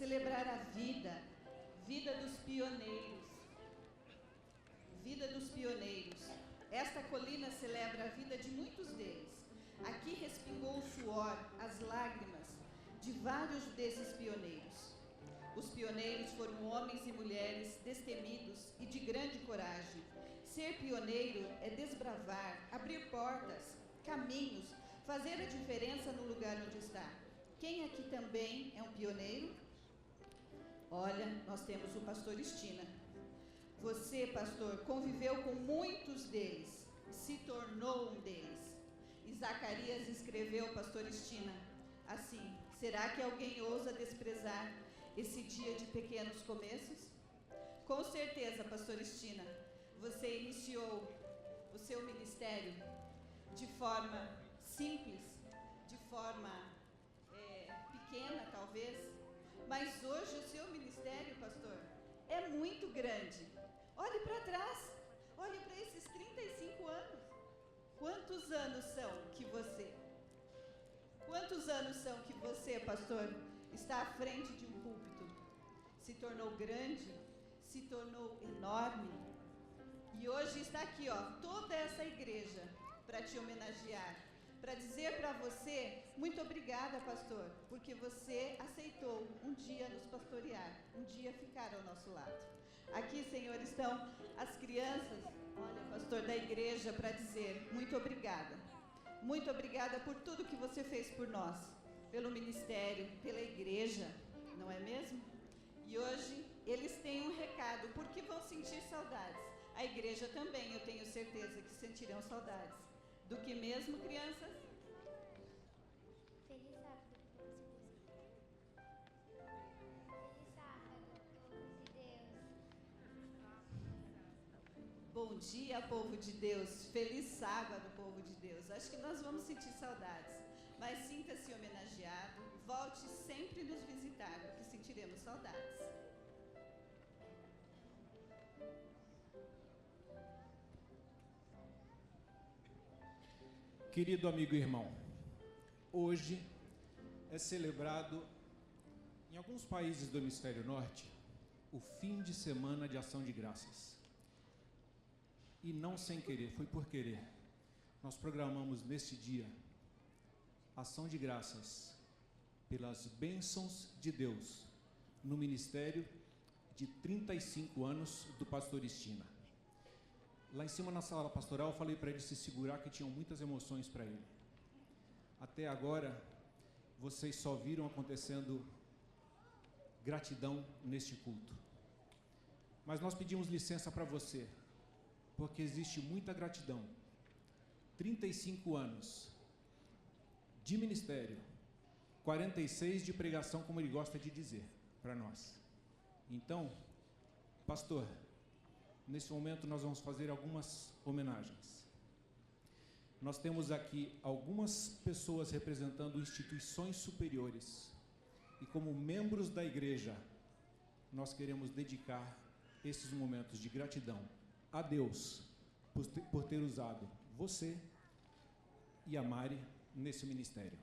celebrar a vida, vida dos pioneiros. Vida dos pioneiros. Esta colina celebra a vida de muitos deles. Aqui respingou o suor, as lágrimas de vários desses pioneiros. Os pioneiros foram homens e mulheres destemidos e de grande coragem. Ser pioneiro é desbravar, abrir portas, caminhos, fazer a diferença no lugar onde está. Quem aqui também é um pioneiro? Olha, nós temos o pastor Estina. Você, pastor, conviveu com muitos deles, se tornou um deles. E Zacarias escreveu, pastor Estina, assim: será que alguém ousa desprezar esse dia de pequenos começos? Com certeza, pastor Estina, você iniciou o seu ministério de forma simples, de forma pequena talvez, mas hoje o seu ministério, pastor, é muito grande. Olhe para trás, olhe para esses 35 anos. Quantos anos são que você, pastor, está à frente de um púlpito? Se tornou grande, se tornou enorme, e hoje está aqui, toda essa igreja para te homenagear, para dizer para você: muito obrigada, pastor, porque você aceitou um dia nos pastorear, um dia ficar ao nosso lado. Aqui, Senhor, estão as crianças, olha, pastor, da igreja, para dizer muito obrigada. Muito obrigada por tudo que você fez por nós, pelo ministério, pela igreja, não é mesmo? E hoje eles têm um recado, porque vão sentir saudades. A igreja também, eu tenho certeza que sentirão saudades. Do que mesmo, crianças? Feliz sábado, povo de Deus. Bom dia, povo de Deus. Feliz sábado, povo de Deus. Acho que nós vamos sentir saudades, mas sinta-se homenageado. Volte sempre nos visitar, porque sentiremos saudades. Querido amigo e irmão, hoje é celebrado em alguns países do hemisfério norte o fim de semana de ação de graças. E não sem querer, foi por querer. Nós programamos neste dia ação de graças pelas bênçãos de Deus no ministério de 35 anos do pastor Estina. Lá em cima na sala pastoral eu falei para ele se segurar, que tinham muitas emoções para ele. Até agora vocês só viram acontecendo gratidão neste culto. Mas nós pedimos licença para você, porque existe muita gratidão. 35 anos de ministério, 46 de pregação, como ele gosta de dizer para nós. Então, pastor, nesse momento nós vamos fazer algumas homenagens. Nós temos aqui algumas pessoas representando instituições superiores, e como membros da igreja, nós queremos dedicar esses momentos de gratidão a Deus por ter usado você e a Mari nesse ministério.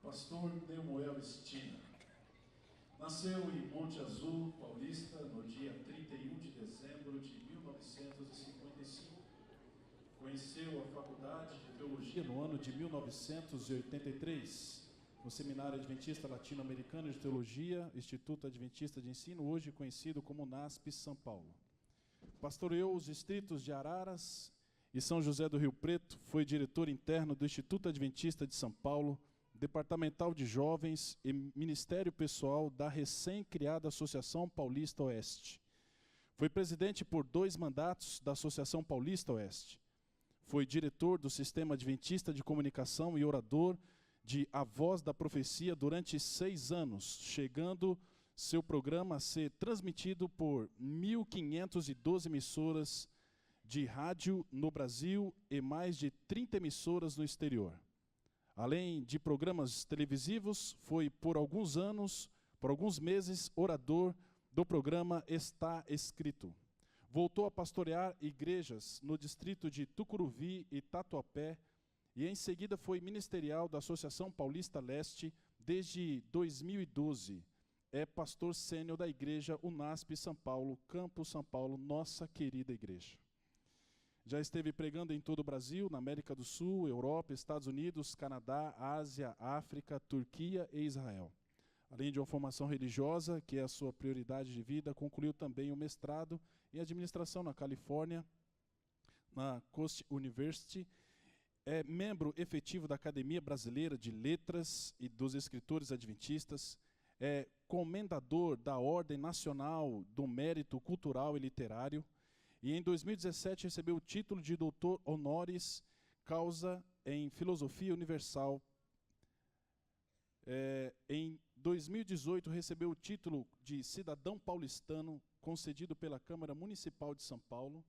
Pastor Nemuel Estina nasceu em Monte Azul, Paulista, no dia 31 de dezembro de 1955. Conheceu a Faculdade de Teologia no ano de 1983, no Seminário Adventista Latino-Americano de Teologia, Instituto Adventista de Ensino, hoje conhecido como NASP São Paulo. Pastoreou os distritos de Araras e São José do Rio Preto, foi diretor interno do Instituto Adventista de São Paulo, departamental de jovens e ministério pessoal da recém-criada Associação Paulista Oeste. Foi presidente por 2 mandatos da Associação Paulista Oeste. Foi diretor do Sistema Adventista de Comunicação e orador de A Voz da Profecia durante 6 anos, chegando seu programa a ser transmitido por 1.512 emissoras de rádio no Brasil e mais de 30 emissoras no exterior. Além de programas televisivos, foi por alguns meses, orador do programa Está Escrito. Voltou a pastorear igrejas no distrito de Tucuruvi e Tatuapé, e em seguida foi ministerial da Associação Paulista Leste desde 2012. É pastor sênior da igreja UNASP São Paulo, Campus São Paulo, nossa querida igreja. Já esteve pregando em todo o Brasil, na América do Sul, Europa, Estados Unidos, Canadá, Ásia, África, Turquia e Israel. Além de uma formação religiosa, que é a sua prioridade de vida, concluiu também o mestrado em administração na Califórnia, na Coast University. É membro efetivo da Academia Brasileira de Letras e dos Escritores Adventistas. É comendador da Ordem Nacional do Mérito Cultural e Literário. E em 2017 recebeu o título de doutor honoris causa em Filosofia Universal. Em 2018 recebeu o título de cidadão paulistano, concedido pela Câmara Municipal de São Paulo.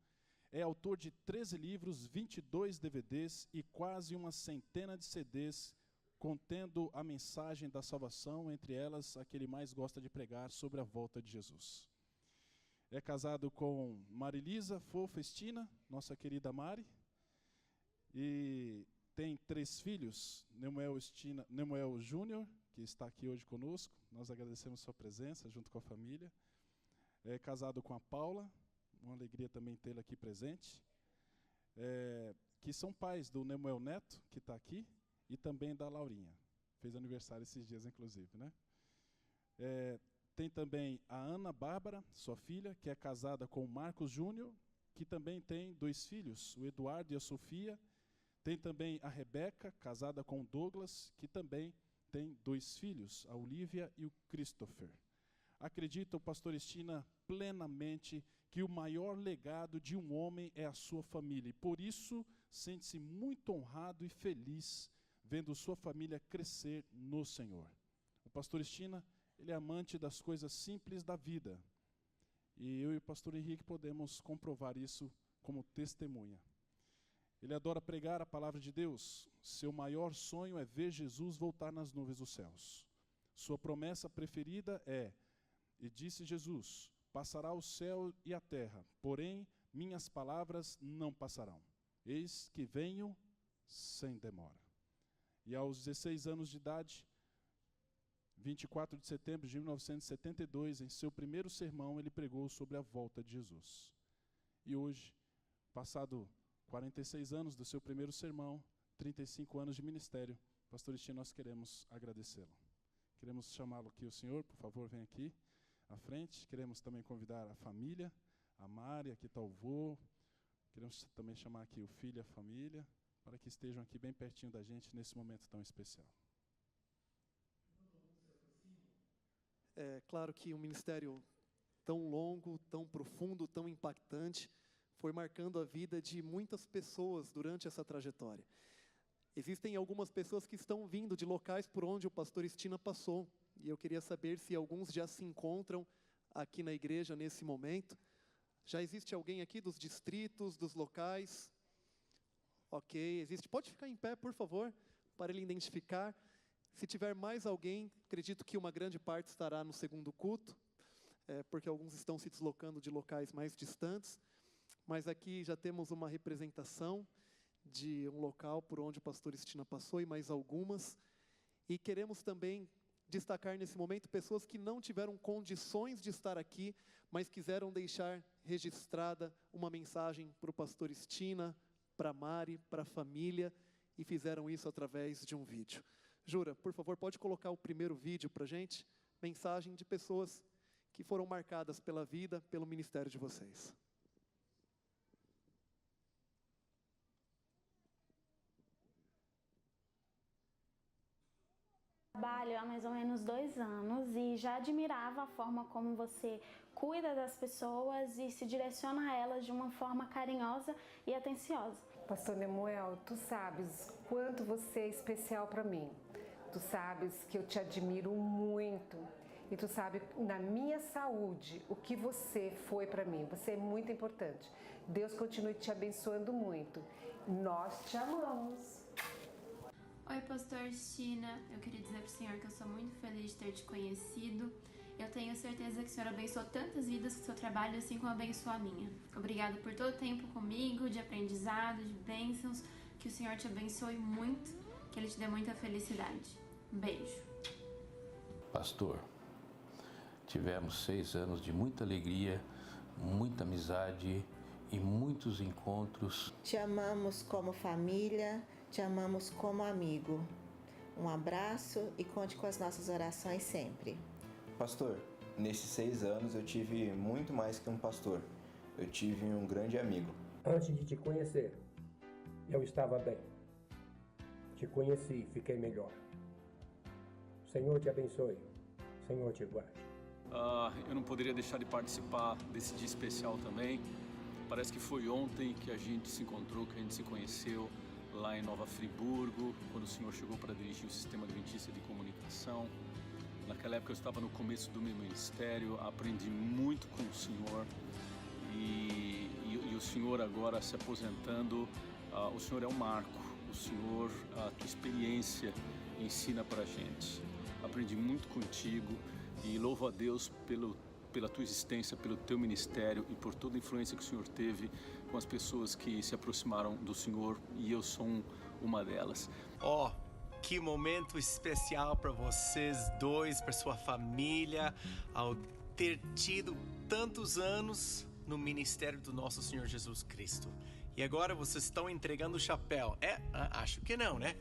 É autor de 13 livros, 22 DVDs e quase uma centena de CDs, contendo a mensagem da salvação, entre elas a que ele mais gosta de pregar sobre a volta de Jesus. É casado com Marilisa Fofestina, nossa querida Mari, e tem 3 filhos, Nemuel Júnior, que está aqui hoje conosco, nós agradecemos sua presença junto com a família. É casado com a Paula, uma alegria também tê-la aqui presente, que são pais do Nemuel Neto, que está aqui, e também da Laurinha, fez aniversário esses dias, inclusive, né? Tem também a Ana Bárbara, sua filha, que é casada com o Marcos Júnior, que também tem 2 filhos, o Eduardo e a Sofia. Tem também a Rebeca, casada com o Douglas, que também tem 2 filhos, a Olivia e o Christopher. Acredita o pastor Estina plenamente que o maior legado de um homem é a sua família, e por isso sente-se muito honrado e feliz vendo sua família crescer no Senhor. O pastor Estina, ele é amante das coisas simples da vida. E eu e o pastor Henrique podemos comprovar isso como testemunha. Ele adora pregar a palavra de Deus. Seu maior sonho é ver Jesus voltar nas nuvens dos céus. Sua promessa preferida é, e disse Jesus, passará o céu e a terra, porém minhas palavras não passarão. Eis que venho sem demora. E aos 16 anos de idade, 24 de setembro de 1972, em seu primeiro sermão, ele pregou sobre a volta de Jesus. E hoje, passado 46 anos do seu primeiro sermão, 35 anos de ministério, pastor Estina, nós queremos agradecê-lo. Queremos chamá-lo aqui, o senhor, por favor, vem aqui à frente. Queremos também convidar a família, a Mari, aqui está o vô. Queremos também chamar aqui o filho e a família, para que estejam aqui bem pertinho da gente nesse momento tão especial. É claro que um ministério tão longo, tão profundo, tão impactante, foi marcando a vida de muitas pessoas durante essa trajetória. Existem algumas pessoas que estão vindo de locais por onde o pastor Estina passou, e eu queria saber se alguns já se encontram aqui na igreja nesse momento. Já existe alguém aqui dos distritos, dos locais? Ok, existe. Pode ficar em pé, por favor, para ele identificar. Se tiver mais alguém, acredito que uma grande parte estará no segundo culto, porque alguns estão se deslocando de locais mais distantes. Mas aqui já temos uma representação de um local por onde o pastor Estina passou e mais algumas. E queremos também destacar nesse momento pessoas que não tiveram condições de estar aqui, mas quiseram deixar registrada uma mensagem para o pastor Estina, para a Mari, para a família, e fizeram isso através de um vídeo. Jura, por favor, pode colocar o primeiro vídeo para a gente? Mensagem de pessoas que foram marcadas pela vida, pelo ministério de vocês. Trabalho há mais ou menos 2 anos e já admirava a forma como você cuida das pessoas e se direciona a elas de uma forma carinhosa e atenciosa. Pastor Nemuel, tu sabes quanto você é especial para mim. Tu sabes que eu te admiro muito. E tu sabe, na minha saúde, o que você foi para mim. Você é muito importante. Deus continue te abençoando muito. Nós te amamos. Oi, pastor Estina. Eu queria dizer para o senhor que eu sou muito feliz de ter te conhecido Eu tenho certeza que o Senhor abençoou tantas vidas com o seu trabalho, assim como abençoou a minha. Obrigada por todo o tempo comigo, de aprendizado, de bênçãos. Que o Senhor te abençoe muito, que Ele te dê muita felicidade. Um beijo. Pastor, tivemos 6 anos de muita alegria, muita amizade e muitos encontros. Te amamos como família, te amamos como amigo. Um abraço e conte com as nossas orações sempre. Pastor, nesses 6 anos eu tive muito mais que um pastor. Eu tive um grande amigo. Antes de te conhecer, eu estava bem. Te conheci e fiquei melhor. O Senhor te abençoe. O Senhor te guarde. Eu não poderia deixar de participar desse dia especial também. Parece que foi ontem que a gente se encontrou, que a gente se conheceu lá em Nova Friburgo, quando o senhor chegou para dirigir o Sistema Adventista de Comunicação. Naquela época eu estava no começo do meu ministério, aprendi muito com o senhor e o senhor agora se aposentando, o senhor é um marco, o senhor, a tua experiência ensina para a gente. Aprendi muito contigo e louvo a Deus pela tua existência, pelo teu ministério e por toda a influência que o senhor teve com as pessoas que se aproximaram do senhor, e eu sou uma delas. Que momento especial para vocês dois, para sua família, ao ter tido tantos anos no ministério do nosso Senhor Jesus Cristo. E agora vocês estão entregando o chapéu. Acho que não, né?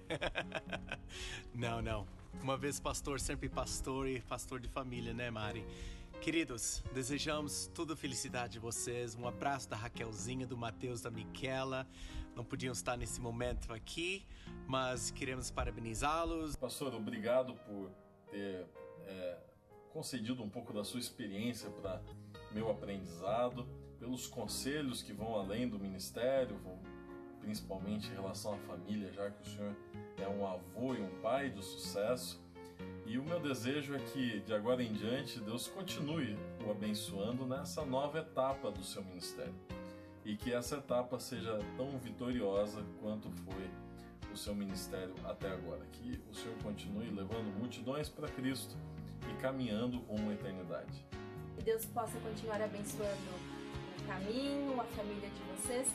Não. Uma vez pastor, sempre pastor e pastor de família, né, Mari? Queridos, desejamos toda a felicidade de vocês. Um abraço da Raquelzinha, do Mateus, da Miquela. Não podiam estar nesse momento aqui, mas queremos parabenizá-los. Pastor, obrigado por ter concedido um pouco da sua experiência para meu aprendizado, pelos conselhos que vão além do ministério, principalmente em relação à família, já que o senhor é um avô e um pai de sucesso. E o meu desejo é que, de agora em diante, Deus continue o abençoando nessa nova etapa do seu ministério. E que essa etapa seja tão vitoriosa quanto foi o seu ministério até agora. Que o Senhor continue levando multidões para Cristo e caminhando rumo à eternidade. Que Deus possa continuar abençoando o caminho, a família de vocês,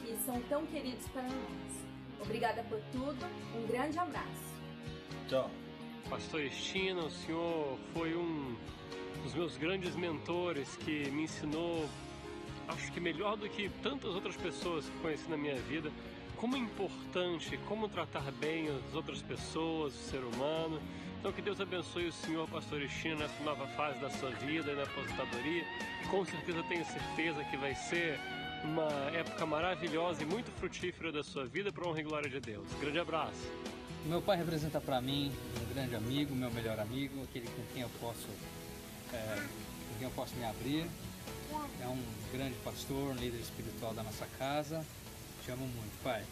que são tão queridos para nós. Obrigada por tudo, um grande abraço. Tchau. Pastor Estina, o senhor foi um dos meus grandes mentores que me ensinou, acho que melhor do que tantas outras pessoas que conheci na minha vida, como é importante, como tratar bem as outras pessoas, o ser humano. Então que Deus abençoe o senhor, Pastor Estina, nessa nova fase da sua vida, na aposentadoria. Com certeza tenho certeza que vai ser uma época maravilhosa e muito frutífera da sua vida, para a honra e glória de Deus. Grande abraço. Meu pai representa para mim um grande amigo, meu melhor amigo, aquele com quem eu posso me abrir. É um grande pastor, um líder espiritual da nossa casa. Te amo muito, pai.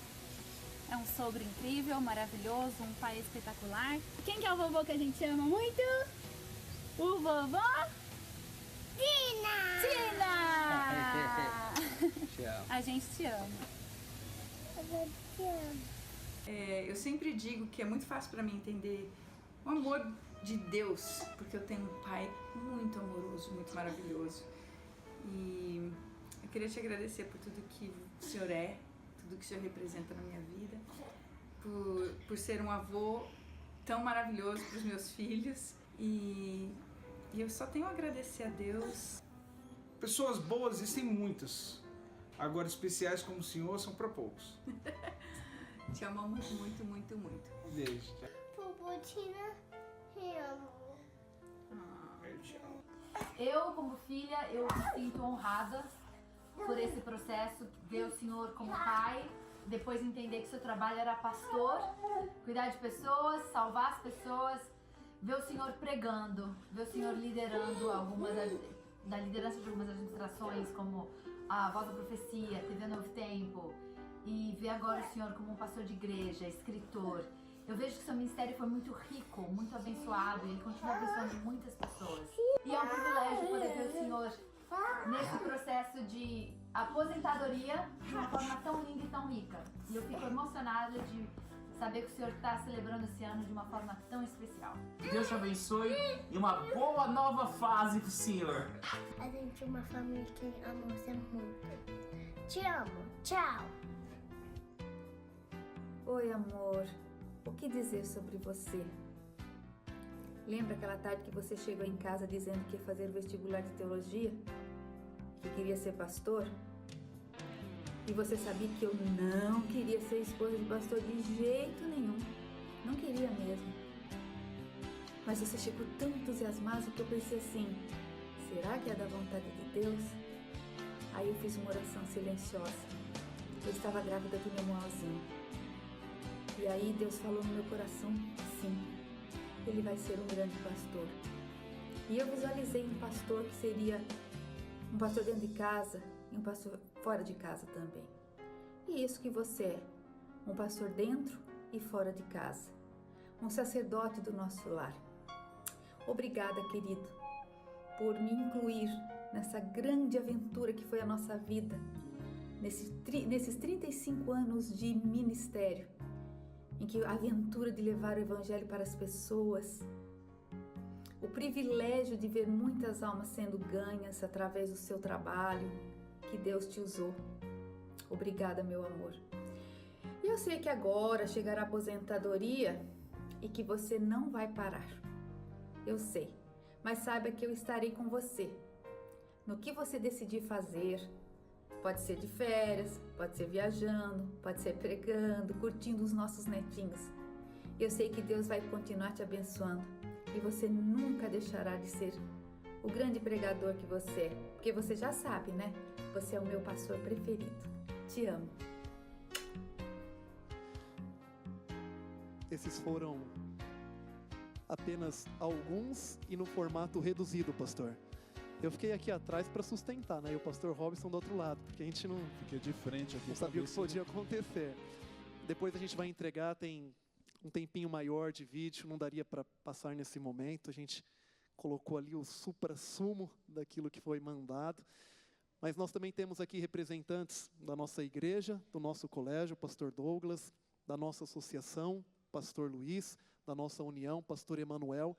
É um sogro incrível, maravilhoso, um pai espetacular. Quem que é o vovô que a gente ama muito? O vovô? Tina! Te amo. A gente te ama. Eu te amo. Eu sempre digo que é muito fácil para mim entender o amor de Deus, porque eu tenho um pai muito amoroso, muito maravilhoso. E eu queria te agradecer por tudo que o Senhor é, tudo que o Senhor representa na minha vida, por ser um avô tão maravilhoso para os meus filhos. E eu só tenho a agradecer a Deus. Pessoas boas existem muitas, agora especiais como o Senhor são para poucos. Te amamos muito, muito, muito. Beijo. Puputina, te amo. Eu te amo. Eu, como filha, eu me sinto honrada por esse processo, ver o senhor como pai, depois entender que seu trabalho era pastor, cuidar de pessoas, salvar as pessoas, ver o senhor pregando, ver o senhor liderando da liderança de algumas administrações, como a Voz da Profecia, TV Novo Tempo, e ver agora o senhor como um pastor de igreja, escritor. Eu vejo que seu ministério foi muito rico, muito abençoado, e ele continua abençoando muitas pessoas. E é um privilégio poder ver o senhor nesse processo de aposentadoria de uma forma tão linda e tão rica. E eu fico emocionada de saber que o Senhor está celebrando esse ano de uma forma tão especial. Que Deus te abençoe e uma boa nova fase pro Senhor. A gente é uma família que ama você muito. Te amo. Tchau. Oi, amor. O que dizer sobre você? Lembra aquela tarde que você chegou em casa dizendo que ia fazer vestibular de teologia? Que queria ser pastor? E você sabia que eu não queria ser esposa de pastor de jeito nenhum. Não queria mesmo. Mas você chegou tão entusiasmado que eu pensei assim, será que é da vontade de Deus? Aí eu fiz uma oração silenciosa. Eu estava grávida do meu Moalzinho. E aí Deus falou no meu coração, sim, ele vai ser um grande pastor. E eu visualizei um pastor que seria um pastor dentro de casa e um pastor fora de casa também. E isso que você é, um pastor dentro e fora de casa, um sacerdote do nosso lar. Obrigada, querido, por me incluir nessa grande aventura que foi a nossa vida, nesses 35 anos de ministério, em que a aventura de levar o Evangelho para as pessoas, o privilégio de ver muitas almas sendo ganhas através do seu trabalho, que Deus te usou. Obrigada, meu amor. E eu sei que agora chegará a aposentadoria e que você não vai parar. Eu sei, mas saiba que eu estarei com você. No que você decidir fazer, pode ser de férias, pode ser viajando, pode ser pregando, curtindo os nossos netinhos. Eu sei que Deus vai continuar te abençoando e você nunca deixará de ser o grande pregador que você é. Porque você já sabe, né? Você é o meu pastor preferido. Te amo. Esses foram apenas alguns e no formato reduzido, pastor. Eu fiquei aqui atrás para sustentar, né? E o pastor Robson do outro lado, porque a gente não... Fiquei de frente aqui. Não sabia o que podia acontecer. Depois a gente vai entregar, tem um tempinho maior de vídeo, não daria para passar nesse momento. A gente colocou ali o supra-sumo daquilo que foi mandado. Mas nós também temos aqui representantes da nossa igreja, do nosso colégio, o pastor Douglas, da nossa associação, pastor Luiz, da nossa união, pastor Emanuel.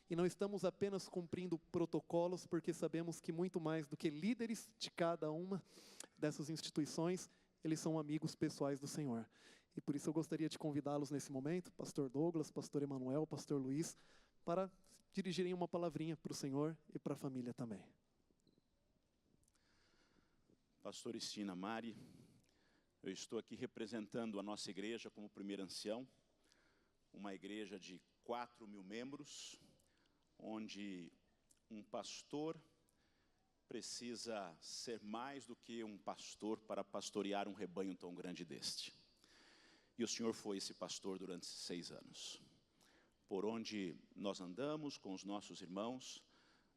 E não estamos apenas cumprindo protocolos, porque sabemos que muito mais do que líderes de cada uma dessas instituições, eles são amigos pessoais do Senhor. E por isso eu gostaria de convidá-los nesse momento, pastor Douglas, pastor Emanuel, pastor Luiz, para dirigirem uma palavrinha para o Senhor e para a família também. Pastor Estina Mari, eu estou aqui representando a nossa igreja como primeiro ancião, uma igreja de 4.000 membros, onde um pastor precisa ser mais do que um pastor para pastorear um rebanho tão grande deste. E o Senhor foi esse pastor durante 6 anos. Por onde nós andamos com os nossos irmãos,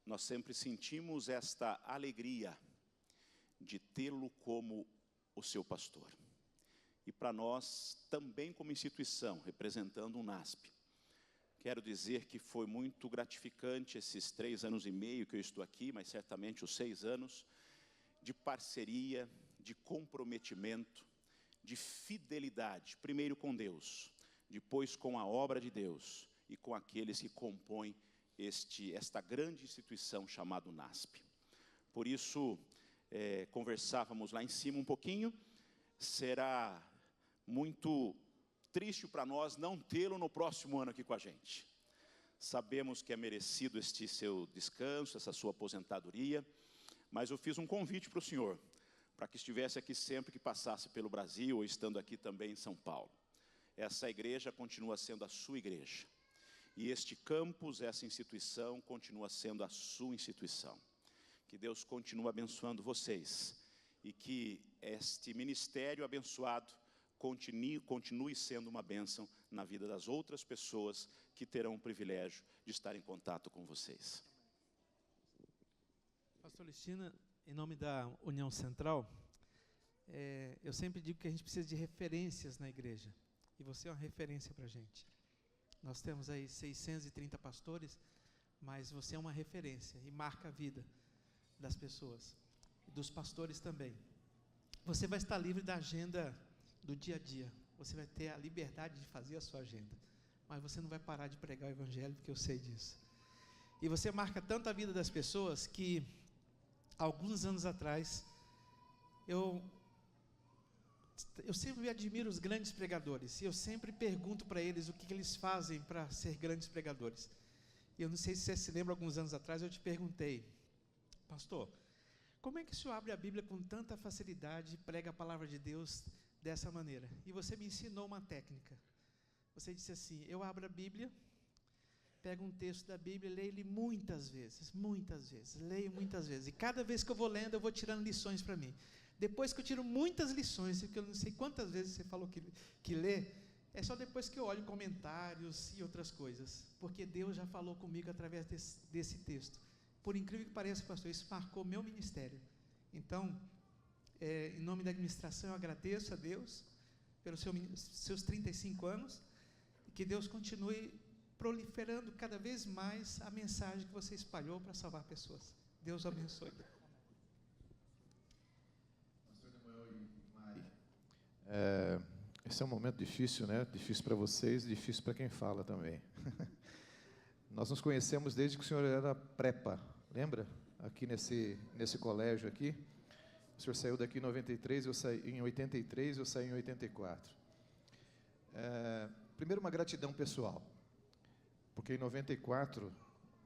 nós sempre sentimos esta alegria de tê-lo como o seu pastor. E para nós, também como instituição, representando o NASP, quero dizer que foi muito gratificante esses 3 anos e meio que eu estou aqui, mas certamente os 6 anos, de parceria, de comprometimento, de fidelidade, primeiro com Deus, depois com a obra de Deus e com aqueles que compõem esta grande instituição chamada NASP. Por isso, conversávamos lá em cima um pouquinho, será muito triste para nós não tê-lo no próximo ano aqui com a gente. Sabemos que é merecido este seu descanso, essa sua aposentadoria, mas eu fiz um convite para o senhor, para que estivesse aqui sempre que passasse pelo Brasil, ou estando aqui também em São Paulo. Essa igreja continua sendo a sua igreja, e este campus, essa instituição, continua sendo a sua instituição. Que Deus continue abençoando vocês, e que este ministério abençoado continue sendo uma bênção na vida das outras pessoas que terão o privilégio de estar em contato com vocês. Pastor Estina, em nome da União Central, eu sempre digo que a gente precisa de referências na igreja, e você é uma referência para a gente. Nós temos aí 630 pastores, mas você é uma referência e marca a vida das pessoas, e dos pastores também. Você vai estar livre da agenda do dia a dia. você vai ter a liberdade de fazer a sua agenda. Mas você não vai parar de pregar o evangelho, porque eu sei disso. E você marca tanto a vida das pessoas que, alguns anos atrás, eu sempre admiro os grandes pregadores, e eu sempre pergunto para eles o que eles fazem para ser grandes pregadores. E eu não sei se você se lembra, alguns anos atrás, eu te perguntei: pastor, como é que o senhor abre a Bíblia com tanta facilidade e prega a palavra de Deus dessa maneira? E você me ensinou uma técnica. Você disse assim: eu abro a Bíblia, pego um texto da Bíblia, leio ele muitas vezes, leio muitas vezes. E cada vez que eu vou lendo, eu vou tirando lições para mim. Depois que eu tiro muitas lições, porque eu não sei quantas vezes você falou que lê, é só depois que eu olho comentários e outras coisas. Porque Deus já falou comigo através desse texto. Por incrível que pareça, pastor, isso marcou meu ministério. Então, em nome da administração, eu agradeço a Deus pelos seus 35 anos, e que Deus continue proliferando cada vez mais a mensagem que você espalhou para salvar pessoas. Deus o abençoe. Esse é um momento difícil, né? Difícil para vocês, difícil para quem fala também. Nós nos conhecemos desde que o senhor era prepa, lembra? Aqui nesse colégio aqui. O senhor saiu daqui em 93, eu saí em 83, eu saí em 84. Primeiro, uma gratidão pessoal, porque em 94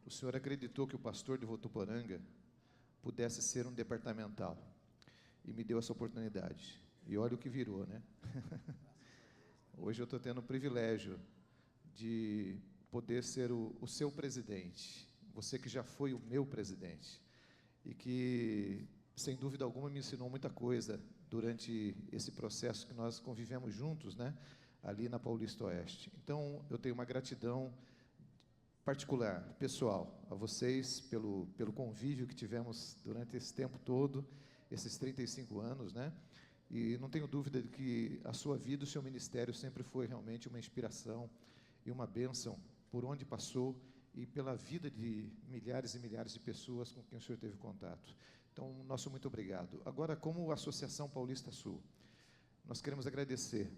o senhor acreditou que o pastor de Votuporanga pudesse ser um departamental e me deu essa oportunidade. E olha o que virou, né? Hoje eu estou tendo o privilégio de poder ser o seu presidente, você que já foi o meu presidente, e que, sem dúvida alguma, me ensinou muita coisa durante esse processo que nós convivemos juntos, né? Ali na Paulista Oeste. Então, eu tenho uma gratidão particular, pessoal, a vocês pelo convívio que tivemos durante esse tempo todo, esses 35 anos, né? E não tenho dúvida de que a sua vida, o seu ministério sempre foi realmente uma inspiração e uma bênção por onde passou e pela vida de milhares e milhares de pessoas com quem o senhor teve contato. Então, nosso muito obrigado. Agora, como Associação Paulista Sul, nós queremos agradecer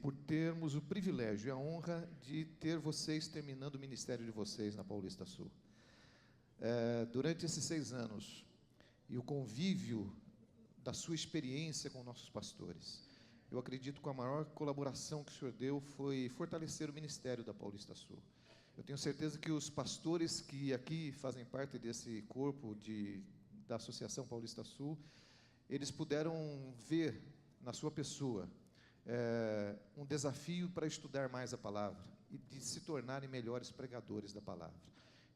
por termos o privilégio e a honra de ter vocês terminando o ministério de vocês na Paulista Sul. Durante esses 6 anos, e o convívio da sua experiência com nossos pastores, eu acredito que a maior colaboração que o senhor deu foi fortalecer o ministério da Paulista Sul. Eu tenho certeza que os pastores que aqui fazem parte desse corpo da Associação Paulista Sul, eles puderam ver na sua pessoa um desafio para estudar mais a palavra e de se tornarem melhores pregadores da palavra.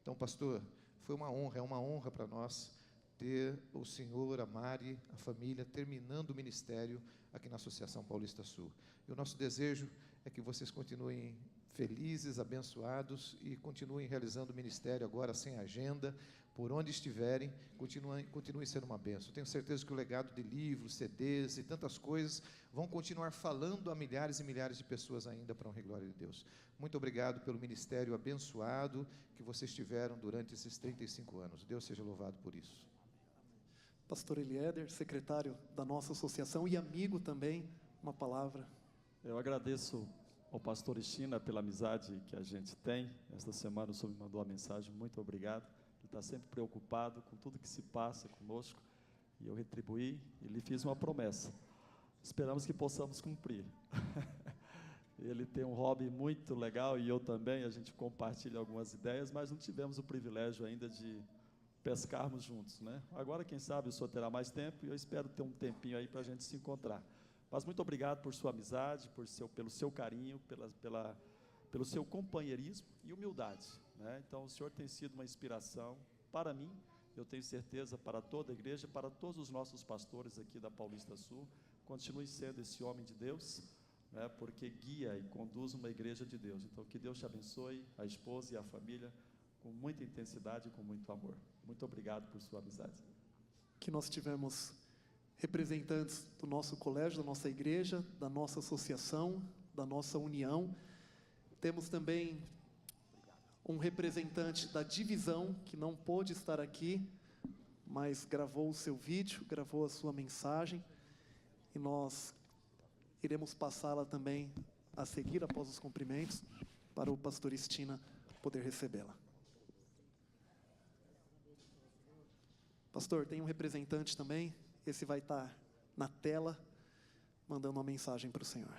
Então, pastor, foi uma honra, é uma honra para nós ter o senhor, a Mari, a família, terminando o ministério aqui na Associação Paulista Sul. E o nosso desejo é que vocês continuem felizes, abençoados e continuem realizando o ministério agora sem agenda, por onde estiverem, continuem sendo uma bênção. Tenho certeza que o legado de livros, CDs e tantas coisas vão continuar falando a milhares e milhares de pessoas ainda para a honra e glória de Deus. Muito obrigado pelo ministério abençoado que vocês tiveram durante esses 35 anos. Deus seja louvado por isso. Pastor Eliéder, secretário da nossa associação e amigo também, uma palavra. Eu agradeço ao pastor China pela amizade que a gente tem. Esta semana o senhor me mandou uma mensagem, muito obrigado. Ele está sempre preocupado com tudo que se passa conosco, e eu retribuí e lhe fiz uma promessa. Esperamos que possamos cumprir. Ele tem um hobby muito legal e eu também, a gente compartilha algumas ideias, mas não tivemos o privilégio ainda de pescarmos juntos, né? Agora, quem sabe, o senhor terá mais tempo e eu espero ter um tempinho aí para a gente se encontrar. Mas muito obrigado por sua amizade, pelo seu carinho, pelo seu companheirismo e humildade, né? Então, o senhor tem sido uma inspiração para mim, eu tenho certeza, para toda a igreja, para todos os nossos pastores aqui da Paulista Sul. Continue sendo esse homem de Deus, né? Porque guia e conduz uma igreja de Deus. Então, que Deus te abençoe, a esposa e a família, com muita intensidade e com muito amor. Muito obrigado por sua amizade. Que nós tivemos representantes do nosso colégio, da nossa igreja, da nossa associação, da nossa união. Temos também um representante da divisão, que não pôde estar aqui, mas gravou o seu vídeo, gravou a sua mensagem, e nós iremos passá-la também a seguir após os cumprimentos, para o pastor Estina poder recebê-la. Pastor, tem um representante também, esse vai estar na tela, mandando uma mensagem para o Senhor.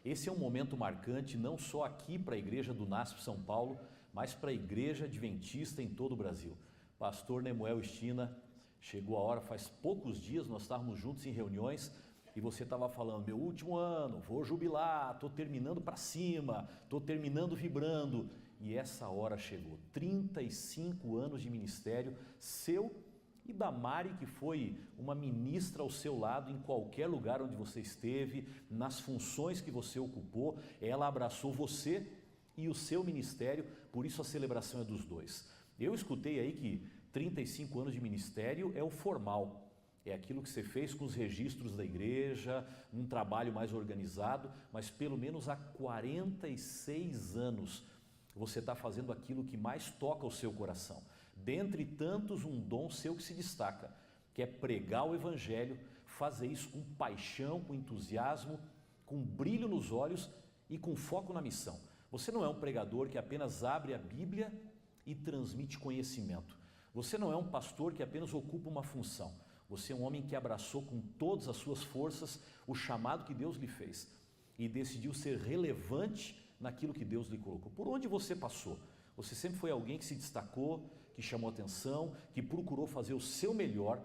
Esse é um momento marcante não só aqui para a Igreja do NASP São Paulo, mas para a Igreja Adventista em todo o Brasil. Pastor Nemuel Estina, chegou a hora, faz poucos dias nós estávamos juntos em reuniões e você estava falando, meu último ano, vou jubilar, estou terminando para cima, estou terminando vibrando. E essa hora chegou, 35 anos de ministério seu e da Mari, que foi uma ministra ao seu lado em qualquer lugar onde você esteve, nas funções que você ocupou, ela abraçou você e o seu ministério, por isso a celebração é dos dois. Eu escutei aí que 35 anos de ministério é o formal, é aquilo que você fez com os registros da igreja, um trabalho mais organizado, mas pelo menos há 46 anos você está fazendo aquilo que mais toca o seu coração. Dentre tantos, um dom seu que se destaca, que é pregar o evangelho, fazer isso com paixão, com entusiasmo, com brilho nos olhos e com foco na missão. Você não é um pregador que apenas abre a Bíblia e transmite conhecimento. Você não é um pastor que apenas ocupa uma função. Você é um homem que abraçou com todas as suas forças o chamado que Deus lhe fez e decidiu ser relevante naquilo que Deus lhe colocou. Por onde você passou, você sempre foi alguém que se destacou, que chamou atenção, que procurou fazer o seu melhor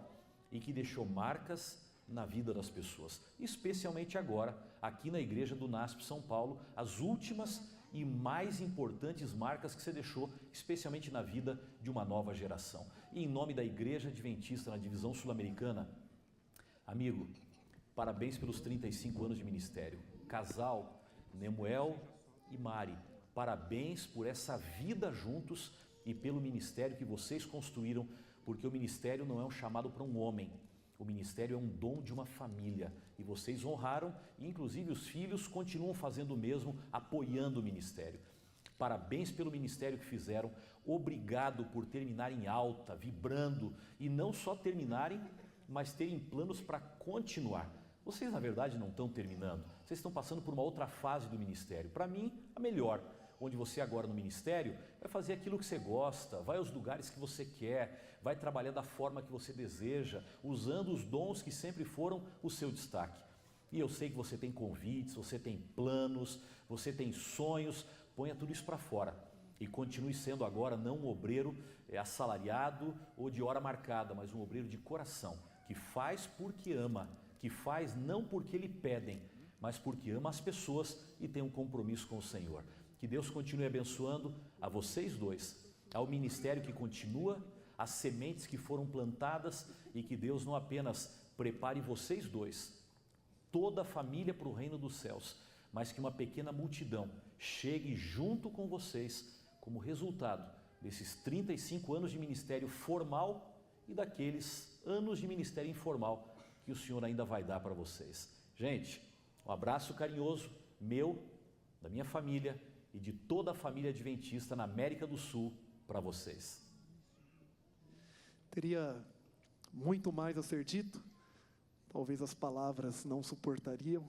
e que deixou marcas na vida das pessoas. Especialmente agora, aqui na Igreja do NASP São Paulo, as últimas e mais importantes marcas que você deixou, especialmente na vida de uma nova geração. E em nome da Igreja Adventista na Divisão Sul-Americana, amigo, parabéns pelos 35 anos de ministério. Casal, Nemuel e Mari, parabéns por essa vida juntos e pelo ministério que vocês construíram, porque o ministério não é um chamado para um homem, o ministério é um dom de uma família, e vocês honraram, e inclusive os filhos continuam fazendo o mesmo, apoiando o ministério. Parabéns pelo ministério que fizeram, obrigado por terminarem alta, vibrando, e não só terminarem, mas terem planos para continuar. Vocês na verdade não estão terminando, vocês estão passando por uma outra fase do ministério, para mim a melhor, onde você agora no ministério vai fazer aquilo que você gosta, vai aos lugares que você quer, vai trabalhar da forma que você deseja, usando os dons que sempre foram o seu destaque. E eu sei que você tem convites, você tem planos, você tem sonhos, ponha tudo isso para fora e continue sendo agora não um obreiro assalariado ou de hora marcada, mas um obreiro de coração, que faz porque ama, que faz não porque lhe pedem, mas porque ama as pessoas e tem um compromisso com o Senhor. Que Deus continue abençoando a vocês dois, ao ministério que continua, as sementes que foram plantadas e que Deus não apenas prepare vocês dois, toda a família para o reino dos céus, mas que uma pequena multidão chegue junto com vocês como resultado desses 35 anos de ministério formal e daqueles anos de ministério informal que o Senhor ainda vai dar para vocês. Gente, um abraço carinhoso meu, da minha família e de toda a família adventista na América do Sul para vocês. Teria muito mais a ser dito, talvez as palavras não suportariam,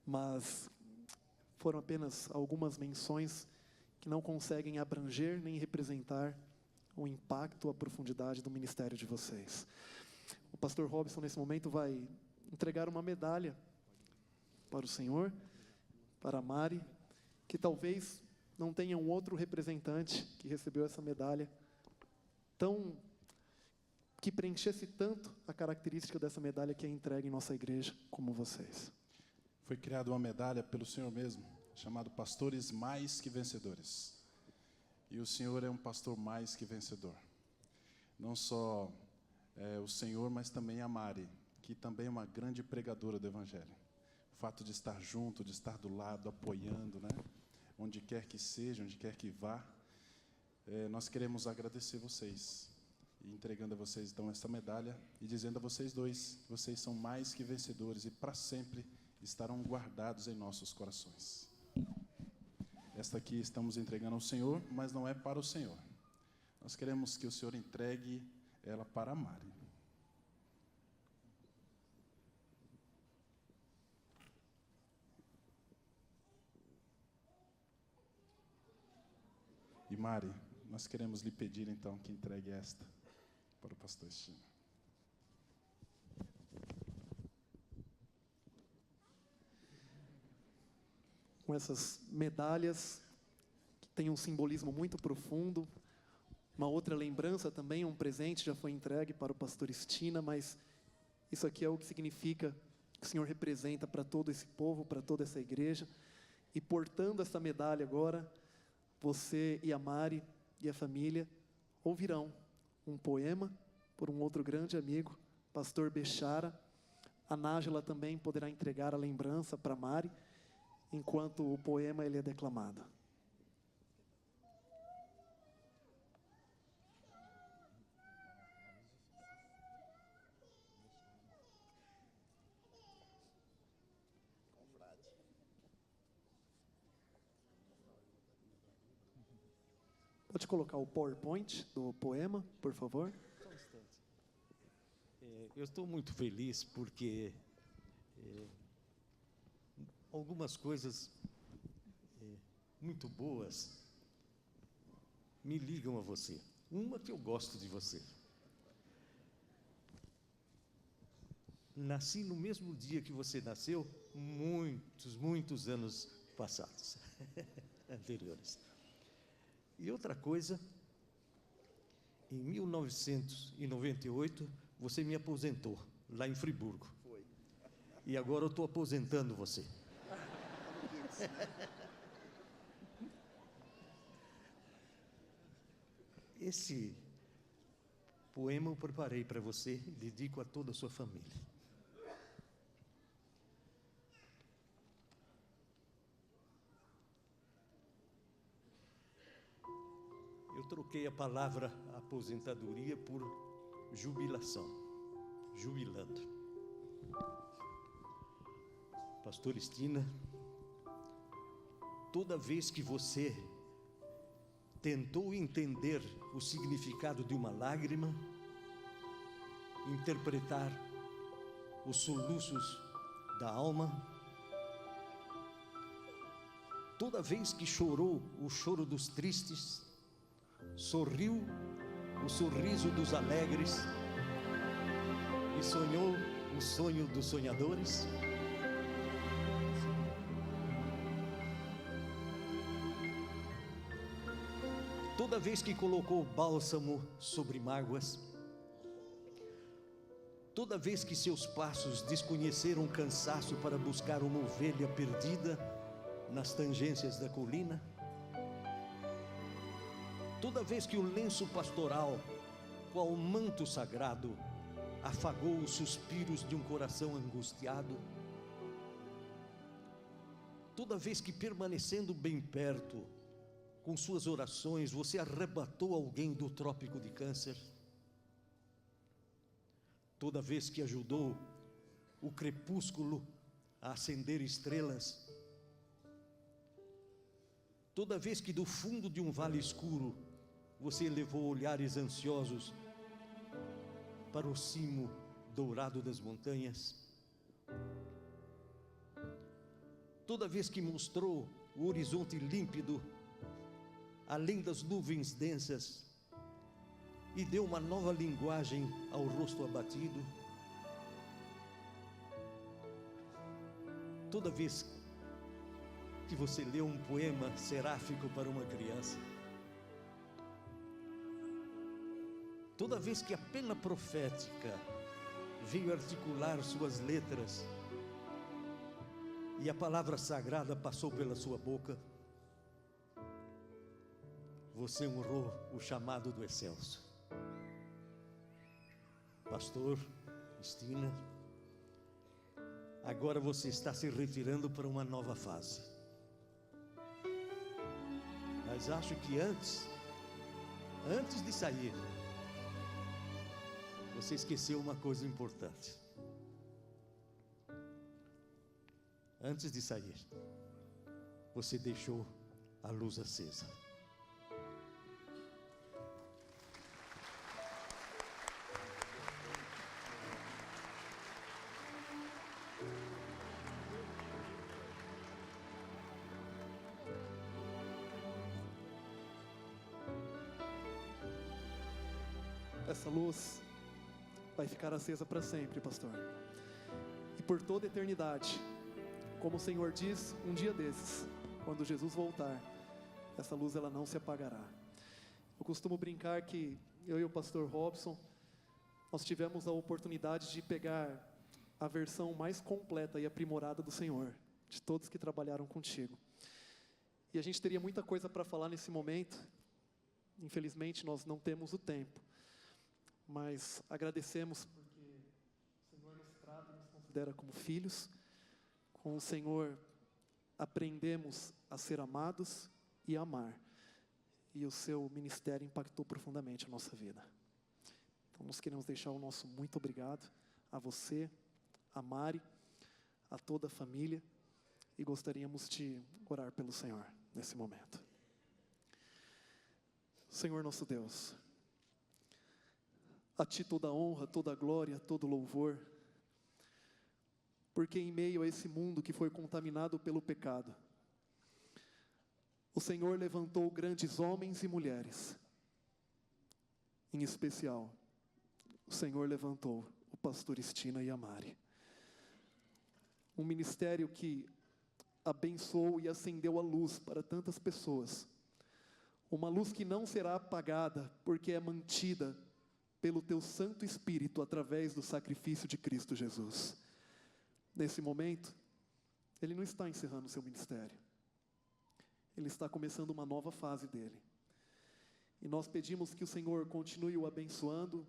mas foram apenas algumas menções que não conseguem abranger nem representar o impacto, a profundidade do ministério de vocês. O pastor Robson, nesse momento, vai entregar uma medalha para o Senhor, para a Mari, que talvez não tenha um outro representante que recebeu essa medalha que preenchesse tanto a característica dessa medalha que é entregue em nossa igreja como vocês. Foi criada uma medalha pelo Senhor mesmo, chamado Pastores Mais que Vencedores. E o Senhor é um pastor mais que vencedor. Não só o Senhor, mas também a Mari, que também é uma grande pregadora do Evangelho. O fato de estar junto, de estar do lado, apoiando, né? Onde quer que seja, onde quer que vá, nós queremos agradecer vocês, e entregando a vocês então essa medalha, e dizendo a vocês dois, vocês são mais que vencedores, e para sempre estarão guardados em nossos corações. Esta aqui estamos entregando ao Senhor, mas não é para o Senhor. nós queremos que o senhor entregue ela para a Mari. E Mari, nós queremos lhe pedir então que entregue esta para o pastor Estina. Com essas medalhas, que têm um simbolismo muito profundo, uma outra lembrança também, um presente já foi entregue para o pastor Estina, mas isso aqui é o que significa, que o Senhor representa para todo esse povo, para toda essa igreja, e portando essa medalha agora, você e a Mari e a família ouvirão um poema por um outro grande amigo, pastor Bechara. A Nájila também poderá entregar a lembrança para Mari, enquanto o poema ele é declamado. Pode colocar o PowerPoint do poema, por favor? Só um instante. Eu estou muito feliz porque algumas coisas muito boas me ligam a você. Uma que eu gosto de você. Nasci no mesmo dia que você nasceu, muitos anos passados, anteriores. E outra coisa, em 1998, você me aposentou, lá em Friburgo. Foi. E agora eu estou aposentando você. Esse poema eu preparei para você e dedico a toda a sua família. Eu troquei a palavra aposentadoria por jubilação, jubilando. Pastor Estina, toda vez que você tentou entender o significado de uma lágrima, interpretar os soluços da alma, toda vez que chorou o choro dos tristes, sorriu o sorriso dos alegres e sonhou o sonho dos sonhadores. Toda vez que colocou bálsamo sobre mágoas, toda vez que seus passos desconheceram cansaço para buscar uma ovelha perdida nas tangências da colina, toda vez que o lenço pastoral, qual manto sagrado, afagou os suspiros de um coração angustiado, toda vez que permanecendo bem perto, com suas orações, você arrebatou alguém do trópico de câncer, toda vez que ajudou o crepúsculo a acender estrelas, toda vez que do fundo de um vale escuro você levou olhares ansiosos para o cimo dourado das montanhas, toda vez que mostrou o horizonte límpido além das nuvens densas e deu uma nova linguagem ao rosto abatido, toda vez que você leu um poema seráfico para uma criança, toda vez que a pena profética veio articular suas letras e a palavra sagrada passou pela sua boca, você honrou o chamado do excelso. Pastor Estina, agora você está se retirando para uma nova fase. Mas acho que antes de sair, você esqueceu uma coisa importante. Antes de sair, você deixou a luz acesa. essa luz vai ficar acesa para sempre, pastor. E por toda a eternidade, como o Senhor diz, um dia desses, quando Jesus voltar, essa luz ela não se apagará. Eu costumo brincar que eu e o pastor Robson, nós tivemos a oportunidade de pegar a versão mais completa e aprimorada do Senhor, de todos que trabalharam contigo. E a gente teria muita coisa para falar nesse momento. Infelizmente, nós não temos o tempo. Mas agradecemos porque o Senhor nos trata e nos considera como filhos. Com o Senhor aprendemos a ser amados e a amar. E o seu ministério impactou profundamente a nossa vida. Então, nós queremos deixar o nosso muito obrigado a você, a Mari, a toda a família. E gostaríamos de orar pelo Senhor nesse momento. Senhor nosso Deus, a Ti toda a honra, toda a glória, todo o louvor, porque em meio a esse mundo que foi contaminado pelo pecado, o Senhor levantou grandes homens e mulheres. Em especial, o Senhor levantou o pastor Estina e a Mari. Um ministério que abençoou e acendeu a luz para tantas pessoas. Uma luz que não será apagada, porque é mantida pelo Teu Santo Espírito através do sacrifício de Cristo Jesus. Nesse momento, Ele não está encerrando o seu ministério. Ele está começando uma nova fase dele. E nós pedimos que o Senhor continue o abençoando,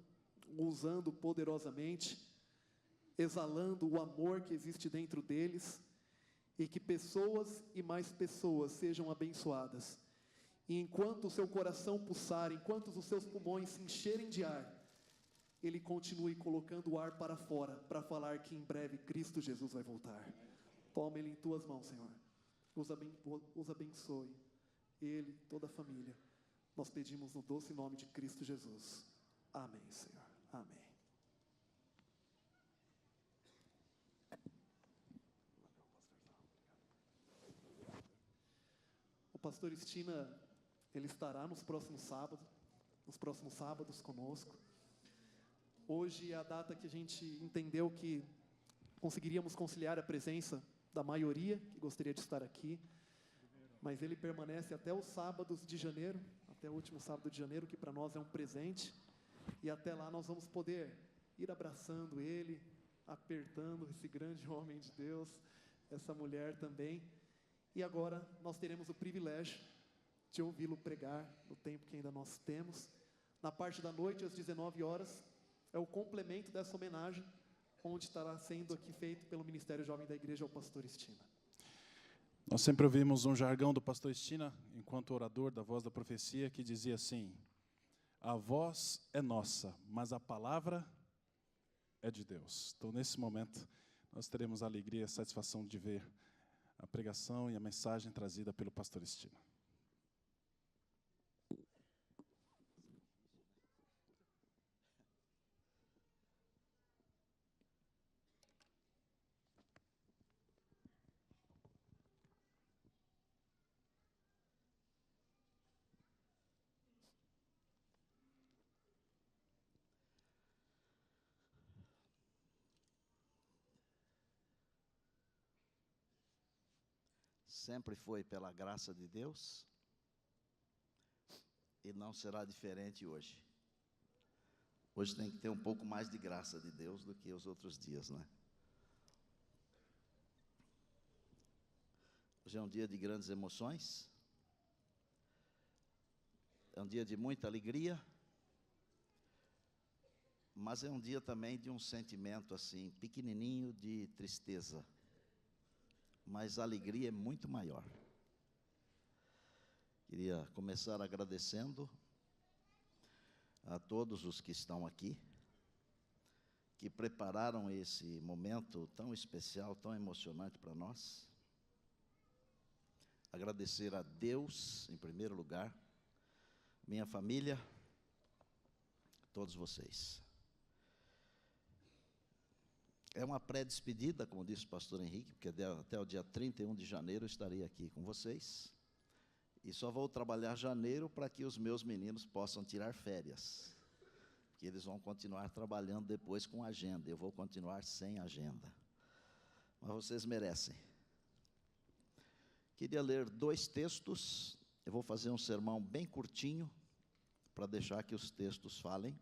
o usando poderosamente, exalando o amor que existe dentro deles, e que pessoas e mais pessoas sejam abençoadas. E enquanto o seu coração pulsar, enquanto os seus pulmões se encherem de ar, Ele continue colocando o ar para fora, para falar que em breve Cristo Jesus vai voltar. Toma Ele em Tuas mãos, Senhor. Os abençoe, Ele, toda a família. Nós pedimos no doce nome de Cristo Jesus. Amém, Senhor. Amém. O pastor Estina, ele estará nos próximos sábados conosco. Hoje é a data que a gente entendeu que conseguiríamos conciliar a presença da maioria que gostaria de estar aqui, mas ele permanece até os sábados de janeiro, até o último sábado de janeiro, que para nós é um presente, e até lá nós vamos poder ir abraçando ele, apertando esse grande homem de Deus, essa mulher também, e agora nós teremos o privilégio de ouvi-lo pregar no tempo que ainda nós temos. Na parte da noite, às 19 horas, é o complemento dessa homenagem, onde estará sendo aqui feito pelo Ministério Jovem da Igreja ao pastor Estina. Nós sempre ouvimos um jargão do pastor Estina, enquanto orador da Voz da Profecia, que dizia assim: a voz é nossa, mas a palavra é de Deus. Então, nesse momento, nós teremos a alegria e a satisfação de ver a pregação e a mensagem trazida pelo pastor Estina. Sempre foi pela graça de Deus e não será diferente hoje. Hoje tem que ter um pouco mais de graça de Deus do que os outros dias, né? Hoje é um dia de grandes emoções, é um dia de muita alegria, mas é um dia também de um sentimento assim, pequenininho de tristeza. Mas a alegria é muito maior. Queria começar agradecendo a todos os que estão aqui, que prepararam esse momento tão especial, tão emocionante para nós. Agradecer a Deus, em primeiro lugar, minha família, todos vocês. É uma pré-despedida, como disse o pastor Henrique, porque até o dia 31 de janeiro eu estarei aqui com vocês. E só vou trabalhar janeiro para que os meus meninos possam tirar férias. porque eles vão continuar trabalhando depois com agenda, eu vou continuar sem agenda. Mas vocês merecem. Queria ler 2 textos, eu vou fazer um sermão bem curtinho, para deixar que os textos falem.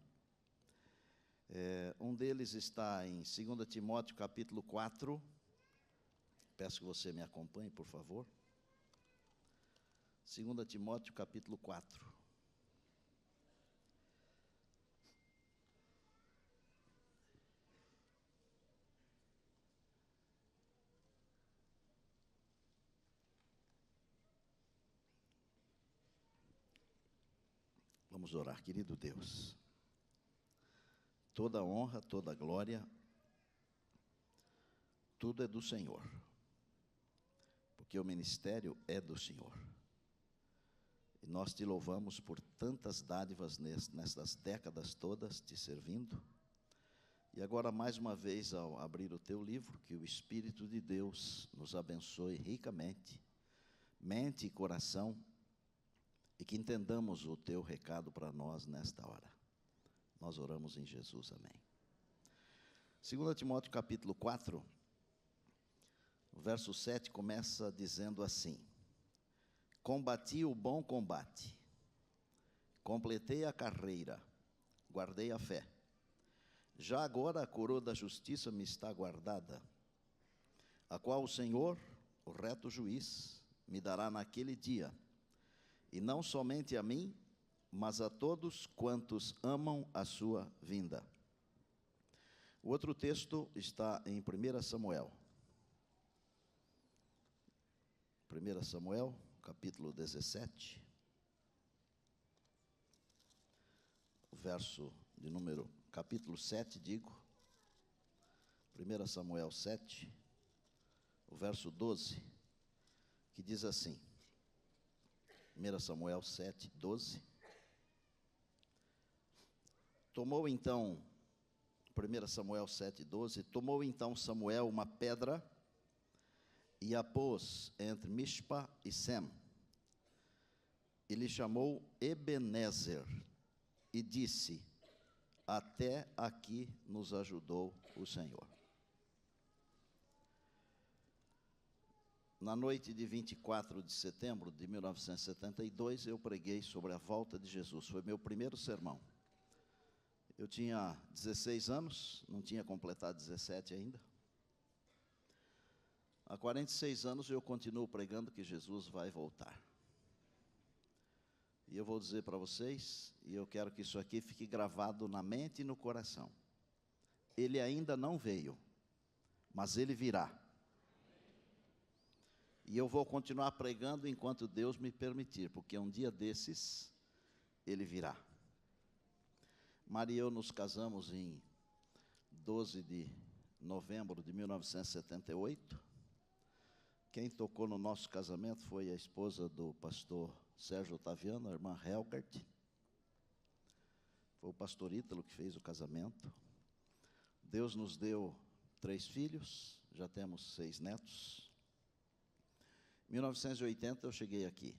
Um deles está em 2 Timóteo capítulo 4, peço que você me acompanhe, por favor. 2 Timóteo capítulo 4. Vamos orar, querido Deus. Toda honra, toda glória, tudo é do Senhor, porque o ministério é do Senhor. E nós te louvamos por tantas dádivas nessas décadas todas te servindo. E agora, mais uma vez, ao abrir o teu livro, que o Espírito de Deus nos abençoe ricamente, mente e coração, e que entendamos o teu recado para nós nesta hora. Nós oramos em Jesus, amém. 2 Timóteo capítulo 4, o verso 7 começa dizendo assim: combati o bom combate, completei a carreira, guardei a fé. Já agora a coroa da justiça me está guardada, a qual o Senhor, o reto juiz, me dará naquele dia, e não somente a mim, mas a todos quantos amam a sua vinda. O outro texto está em 1 Samuel. 1 Samuel, capítulo 17, o verso de número, capítulo 7, digo. 1 Samuel 7, o verso 12, que diz assim. 1 Samuel 7, 12. Tomou então, 1 Samuel 7, 12, tomou então Samuel uma pedra e a pôs entre Mispa e Sem. E lhe chamou Ebenezer e disse: até aqui nos ajudou o Senhor. Na noite de 24 de setembro de 1972, eu preguei sobre a volta de Jesus. Foi meu primeiro sermão. Eu tinha 16 anos, não tinha completado 17 ainda. Há 46 anos eu continuo pregando que Jesus vai voltar. E eu vou dizer para vocês, e eu quero que isso aqui fique gravado na mente e no coração. Ele ainda não veio, mas ele virá. E eu vou continuar pregando enquanto Deus me permitir, porque um dia desses, ele virá. Maria e eu nos casamos em 12 de novembro de 1978. Quem tocou no nosso casamento foi a esposa do pastor Sérgio Otaviano, a irmã Helgert. Foi o pastor Ítalo que fez o casamento. Deus nos deu 3 filhos, já temos 6 netos. Em 1980 eu cheguei aqui.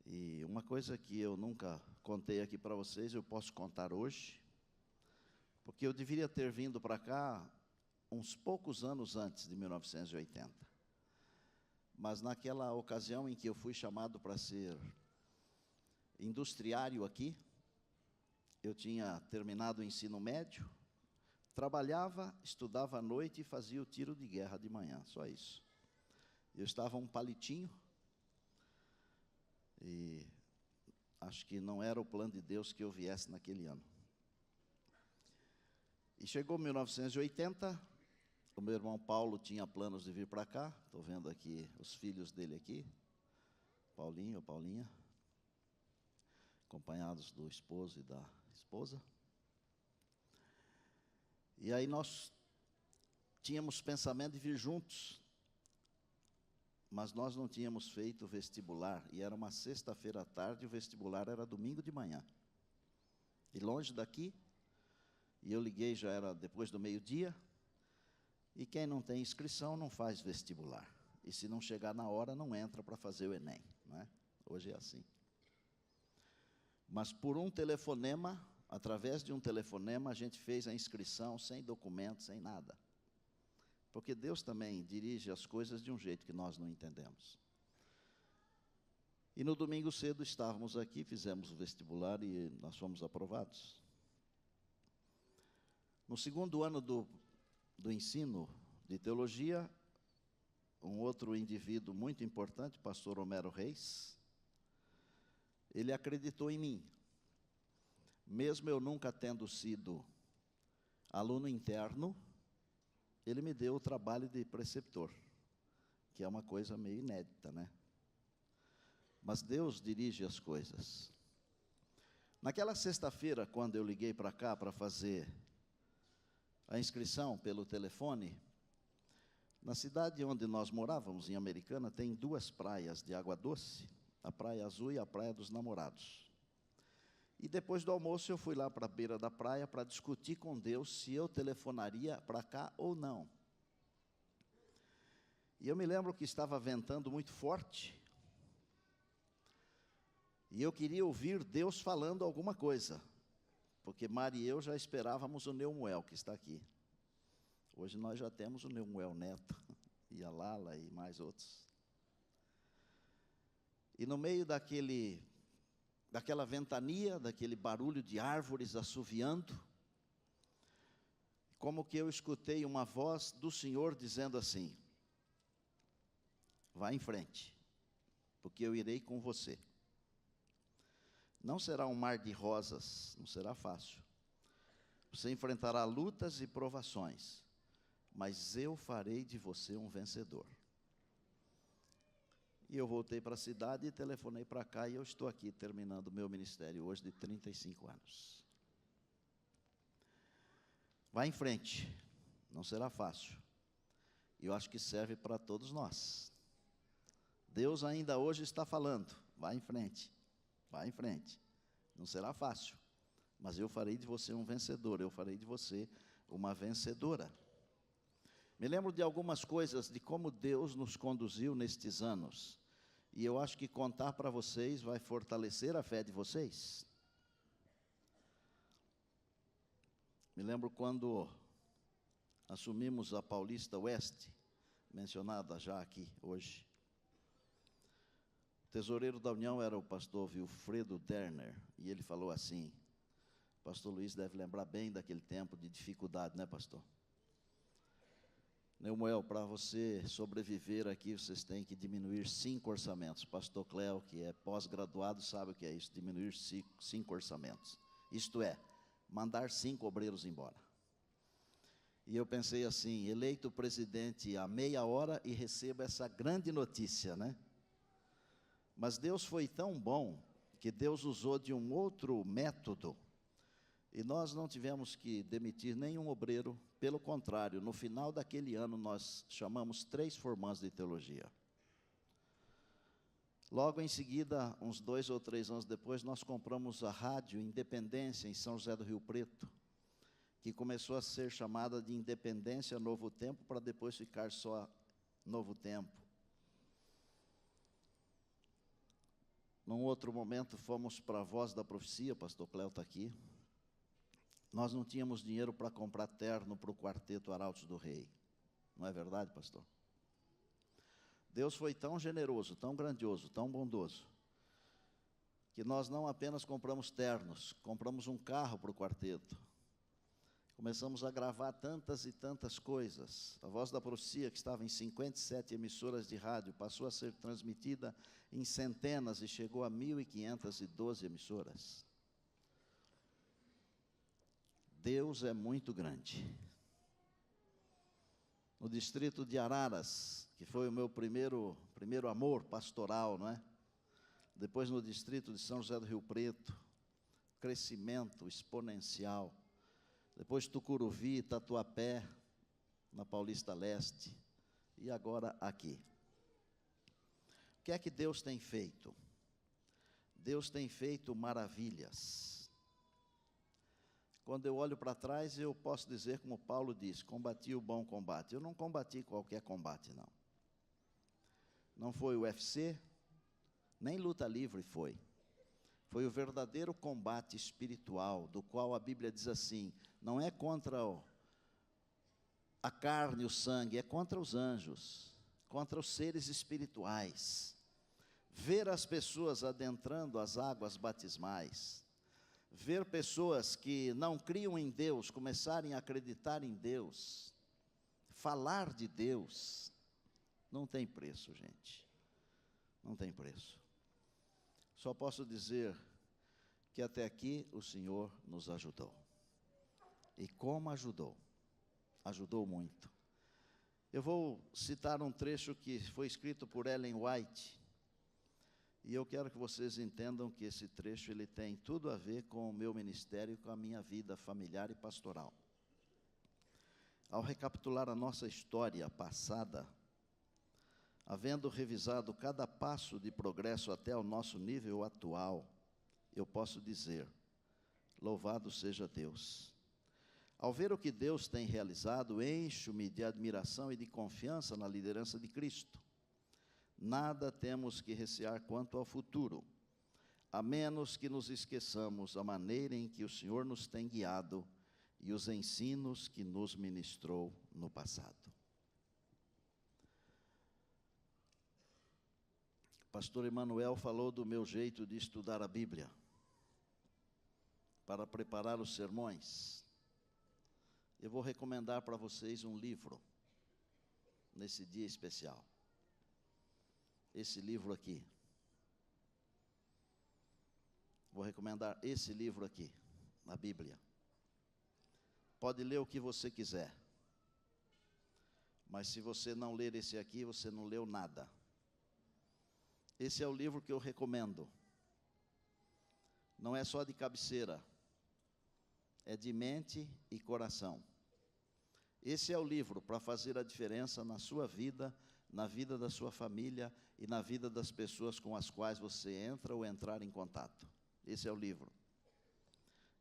E uma coisa que eu nunca contei aqui para vocês, eu posso contar hoje, porque eu deveria ter vindo para cá uns poucos anos antes de 1980. Mas naquela ocasião em que eu fui chamado para ser industriário aqui, eu tinha terminado o ensino médio, trabalhava, estudava à noite e fazia o tiro de guerra de manhã, só isso. Eu estava um palitinho, e acho que não era o plano de Deus que eu viesse naquele ano. E chegou 1980, o meu irmão Paulo tinha planos de vir para cá, estou vendo aqui os filhos dele aqui, Paulinho, Paulinha, acompanhados do esposo e da esposa. E aí nós tínhamos pensamento de vir juntos, mas nós não tínhamos feito o vestibular, e era uma sexta-feira à tarde, o vestibular era domingo de manhã. E longe daqui, e eu liguei, já era depois do meio-dia, e quem não tem inscrição não faz vestibular. E se não chegar na hora, não entra para fazer o Enem, não é? Hoje é assim. Mas por um telefonema, através de um telefonema, a gente fez a inscrição sem documentos, sem nada. Porque Deus também dirige as coisas de um jeito que nós não entendemos. E no domingo cedo estávamos aqui, fizemos o vestibular e nós fomos aprovados. No segundo ano do ensino de teologia, um outro indivíduo muito importante, pastor Homero Reis, ele acreditou em mim. Mesmo eu nunca tendo sido aluno interno, ele me deu o trabalho de preceptor, que é uma coisa meio inédita, né? Mas Deus dirige as coisas. Naquela sexta-feira, quando eu liguei para cá para fazer a inscrição pelo telefone, na cidade onde nós morávamos, em Americana, tem 2 praias de água doce, a Praia Azul e a Praia dos Namorados. E depois do almoço eu fui lá para a beira da praia para discutir com Deus se eu telefonaria para cá ou não. E eu me lembro que estava ventando muito forte, e eu queria ouvir Deus falando alguma coisa, porque Mari e eu já esperávamos o Neumuel, que está aqui. Hoje nós já temos o Neumuel Neto, e a Lala e mais outros. E no meio daquela ventania, daquele barulho de árvores assoviando, como que eu escutei uma voz do Senhor dizendo assim: vá em frente, porque eu irei com você. Não será um mar de rosas, não será fácil. Você enfrentará lutas e provações, mas eu farei de você um vencedor. E eu voltei para a cidade e telefonei para cá, e eu estou aqui terminando o meu ministério hoje de 35 anos. Vá em frente, não será fácil. E eu acho que serve para todos nós. Deus ainda hoje está falando, vá em frente. Vá em frente. Não será fácil, mas eu farei de você um vencedor, eu farei de você uma vencedora. Me lembro de algumas coisas, de como Deus nos conduziu nestes anos, e eu acho que contar para vocês vai fortalecer a fé de vocês. Me lembro quando assumimos a Paulista Oeste, mencionada já aqui hoje. O tesoureiro da União era o pastor Wilfredo Derner, e ele falou assim, pastor Luiz deve lembrar bem daquele tempo de dificuldade, né, pastor? Neumuel, para você sobreviver aqui, vocês têm que diminuir 5 orçamentos. Pastor Cléo, que é pós-graduado, sabe o que é isso, diminuir 5 orçamentos. Isto é, mandar 5 obreiros embora. E eu pensei assim, eleito presidente há meia hora e recebo essa grande notícia, né? Mas Deus foi tão bom, que Deus usou de um outro método, e nós não tivemos que demitir nenhum obreiro, pelo contrário, no final daquele ano nós chamamos 3 formandos de teologia. Logo em seguida, uns 2 ou 3 anos depois, nós compramos a Rádio Independência em São José do Rio Preto, que começou a ser chamada de Independência Novo Tempo, para depois ficar só Novo Tempo. Num outro momento, fomos para a Voz da Profecia, o pastor Cléo está aqui. Nós não tínhamos dinheiro para comprar terno para o quarteto Arautos do Rei. Não é verdade, pastor? Deus foi tão generoso, tão grandioso, tão bondoso, que nós não apenas compramos ternos, compramos um carro para o quarteto. Começamos a gravar tantas e tantas coisas. A Voz da Profecia, que estava em 57 emissoras de rádio, passou a ser transmitida em centenas e chegou a 1.512 emissoras. Deus é muito grande. No distrito de Araras, que foi o meu primeiro amor pastoral, não é? Depois no distrito de São José do Rio Preto, crescimento exponencial. Depois Tucuruvi, Tatuapé, na Paulista Leste, e agora aqui. O que é que Deus tem feito? Deus tem feito maravilhas. Quando eu olho para trás, eu posso dizer, como Paulo diz, combati o bom combate. Eu não combati qualquer combate, não. Não foi o UFC, nem luta livre foi. Foi o verdadeiro combate espiritual, do qual a Bíblia diz assim, não é contra a carne e o sangue, é contra os anjos, contra os seres espirituais. Ver as pessoas adentrando as águas batismais, ver pessoas que não criam em Deus, começarem a acreditar em Deus, falar de Deus, não tem preço, gente, não tem preço. Só posso dizer que até aqui o Senhor nos ajudou. E como ajudou? Ajudou muito. Eu vou citar um trecho que foi escrito por Ellen White, e eu quero que vocês entendam que esse trecho ele tem tudo a ver com o meu ministério, com a minha vida familiar e pastoral. Ao recapitular a nossa história passada, havendo revisado cada passo de progresso até o nosso nível atual, eu posso dizer, louvado seja Deus. Ao ver o que Deus tem realizado, encho-me de admiração e de confiança na liderança de Cristo. Nada temos que recear quanto ao futuro, a menos que nos esqueçamos a maneira em que o Senhor nos tem guiado e os ensinos que nos ministrou no passado. Pastor Emanuel falou do meu jeito de estudar a Bíblia, para preparar os sermões. Eu vou recomendar para vocês um livro, nesse dia especial. Esse livro aqui. Vou recomendar esse livro aqui, na Bíblia. Pode ler o que você quiser, mas se você não ler esse aqui, você não leu nada. Esse é o livro que eu recomendo. Não é só de cabeceira, é de mente e coração. Esse é o livro para fazer a diferença na sua vida, na vida da sua família e na vida das pessoas com as quais você entra ou entrar em contato. Esse é o livro.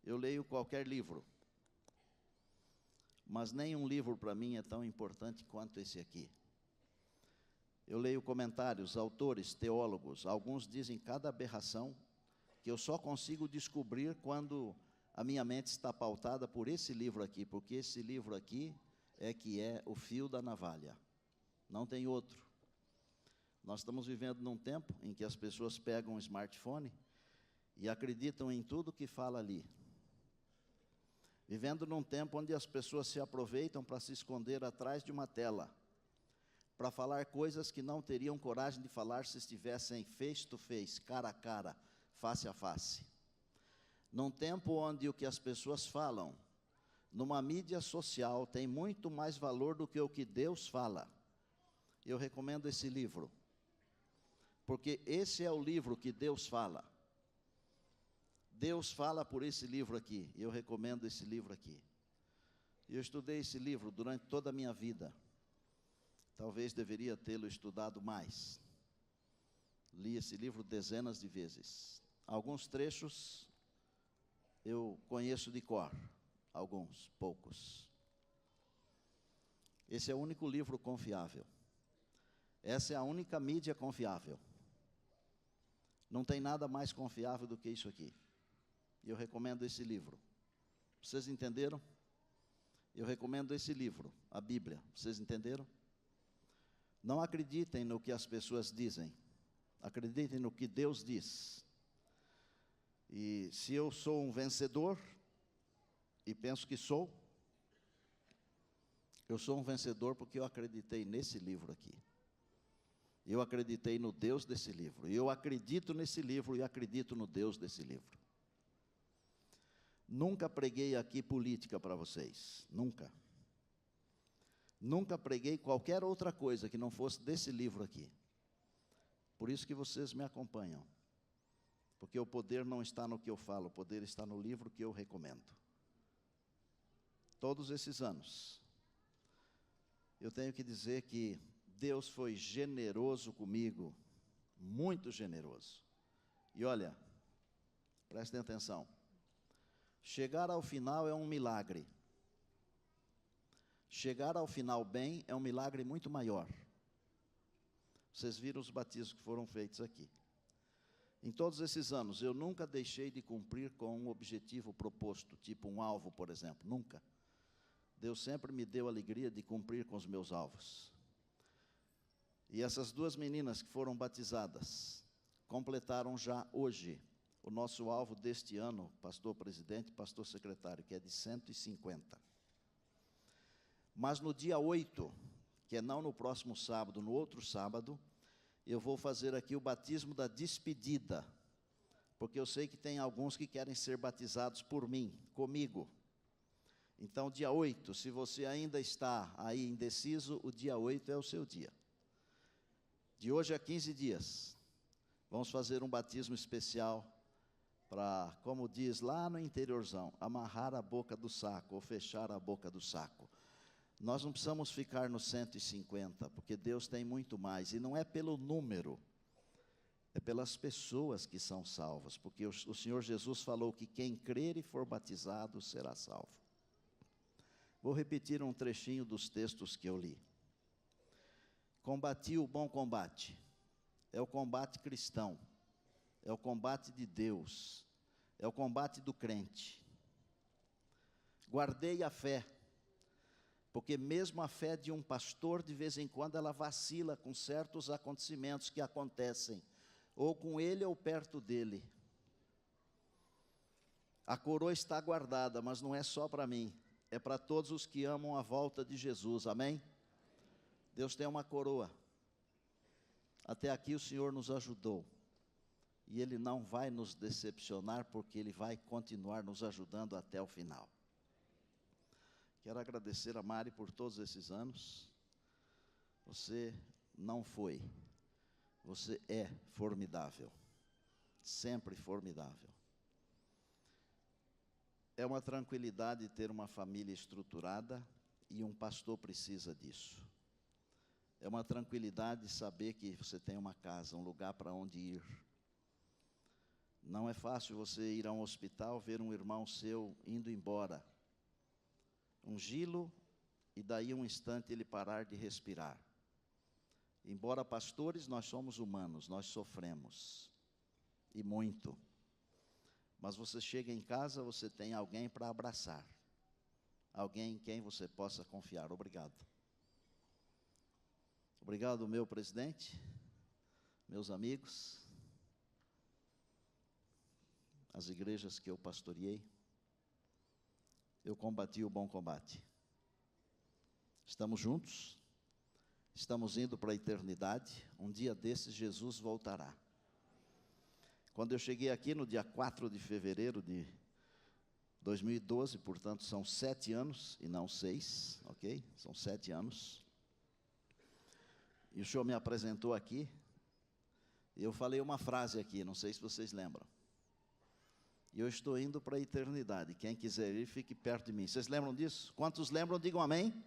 Eu leio qualquer livro, mas nenhum livro para mim é tão importante quanto esse aqui. Eu leio comentários, autores, teólogos, alguns dizem cada aberração que eu só consigo descobrir quando a minha mente está pautada por esse livro aqui, porque esse livro aqui é que é o fio da navalha, não tem outro. Nós estamos vivendo num tempo em que as pessoas pegam um smartphone e acreditam em tudo que fala ali. Vivendo num tempo onde as pessoas se aproveitam para se esconder atrás de uma tela, para falar coisas que não teriam coragem de falar se estivessem face to face, cara a cara, face a face. Num tempo onde o que as pessoas falam, numa mídia social, tem muito mais valor do que o que Deus fala. Eu recomendo esse livro, porque esse é o livro que Deus fala. Deus fala por esse livro aqui, eu recomendo esse livro aqui. Eu estudei esse livro durante toda a minha vida. Talvez deveria tê-lo estudado mais. Li esse livro dezenas de vezes. Alguns trechos eu conheço de cor, alguns, poucos. Esse é o único livro confiável. Essa é a única mídia confiável. Não tem nada mais confiável do que isso aqui. Eu recomendo esse livro. Vocês entenderam? Eu recomendo esse livro, a Bíblia. Vocês entenderam? Não acreditem no que as pessoas dizem. Acreditem no que Deus diz. E se eu sou um vencedor, e penso que sou, eu sou um vencedor porque eu acreditei nesse livro aqui. Eu acreditei no Deus desse livro. Eu acredito nesse livro e acredito no Deus desse livro. Nunca preguei aqui política para vocês. Nunca. Nunca preguei qualquer outra coisa que não fosse desse livro aqui. Por isso que vocês me acompanham. Porque o poder não está no que eu falo, o poder está no livro que eu recomendo. Todos esses anos, eu tenho que dizer que Deus foi generoso comigo, muito generoso. E olha, prestem atenção, chegar ao final é um milagre. Chegar ao final bem é um milagre muito maior. Vocês viram os batismos que foram feitos aqui. Em todos esses anos, eu nunca deixei de cumprir com um objetivo proposto, tipo um alvo, por exemplo, nunca. Deus sempre me deu a alegria de cumprir com os meus alvos. E essas duas meninas que foram batizadas, completaram já hoje o nosso alvo deste ano, pastor presidente, pastor secretário, que é de 150. Mas no dia 8, que é não no próximo sábado, no outro sábado, eu vou fazer aqui o batismo da despedida, porque eu sei que tem alguns que querem ser batizados por mim, comigo. Então, dia 8, se você ainda está aí indeciso, o dia 8 é o seu dia. De hoje a 15 dias, vamos fazer um batismo especial para, como diz lá no interiorzão, amarrar a boca do saco ou fechar a boca do saco. Nós não precisamos ficar no 150, porque Deus tem muito mais, e não é pelo número, é pelas pessoas que são salvas, porque o Senhor Jesus falou que quem crer e for batizado será salvo. Vou repetir um trechinho dos textos que eu li. Combati o bom combate, é o combate cristão, é o combate de Deus, é o combate do crente. Guardei a fé, porque mesmo a fé de um pastor, de vez em quando, ela vacila com certos acontecimentos que acontecem, ou com ele ou perto dele. A coroa está guardada, mas não é só para mim, é para todos os que amam a volta de Jesus, amém? Deus tem uma coroa. Até aqui o Senhor nos ajudou, e Ele não vai nos decepcionar, porque Ele vai continuar nos ajudando até o final. Quero agradecer a Mari por todos esses anos. Você não foi, você é formidável, sempre formidável. É uma tranquilidade ter uma família estruturada, e um pastor precisa disso. É uma tranquilidade saber que você tem uma casa, um lugar para onde ir. Não é fácil você ir a um hospital, ver um irmão seu indo embora, ungí-lo, e daí um instante ele parar de respirar. Embora pastores, nós somos humanos, nós sofremos, e muito. Mas você chega em casa, você tem alguém para abraçar, alguém em quem você possa confiar. Obrigado. Obrigado, meu presidente, meus amigos, as igrejas que eu pastoreei. Eu combati o bom combate. Estamos juntos, estamos indo para a eternidade. Um dia desses Jesus voltará. Quando eu cheguei aqui no dia 4 de fevereiro de 2012, portanto são 7 anos e não 6, ok? São 7 anos. E o senhor me apresentou aqui, e eu falei uma frase aqui, não sei se vocês lembram. E eu estou indo para a eternidade. Quem quiser ir, fique perto de mim. Vocês lembram disso? Quantos lembram, digam amém. Amém.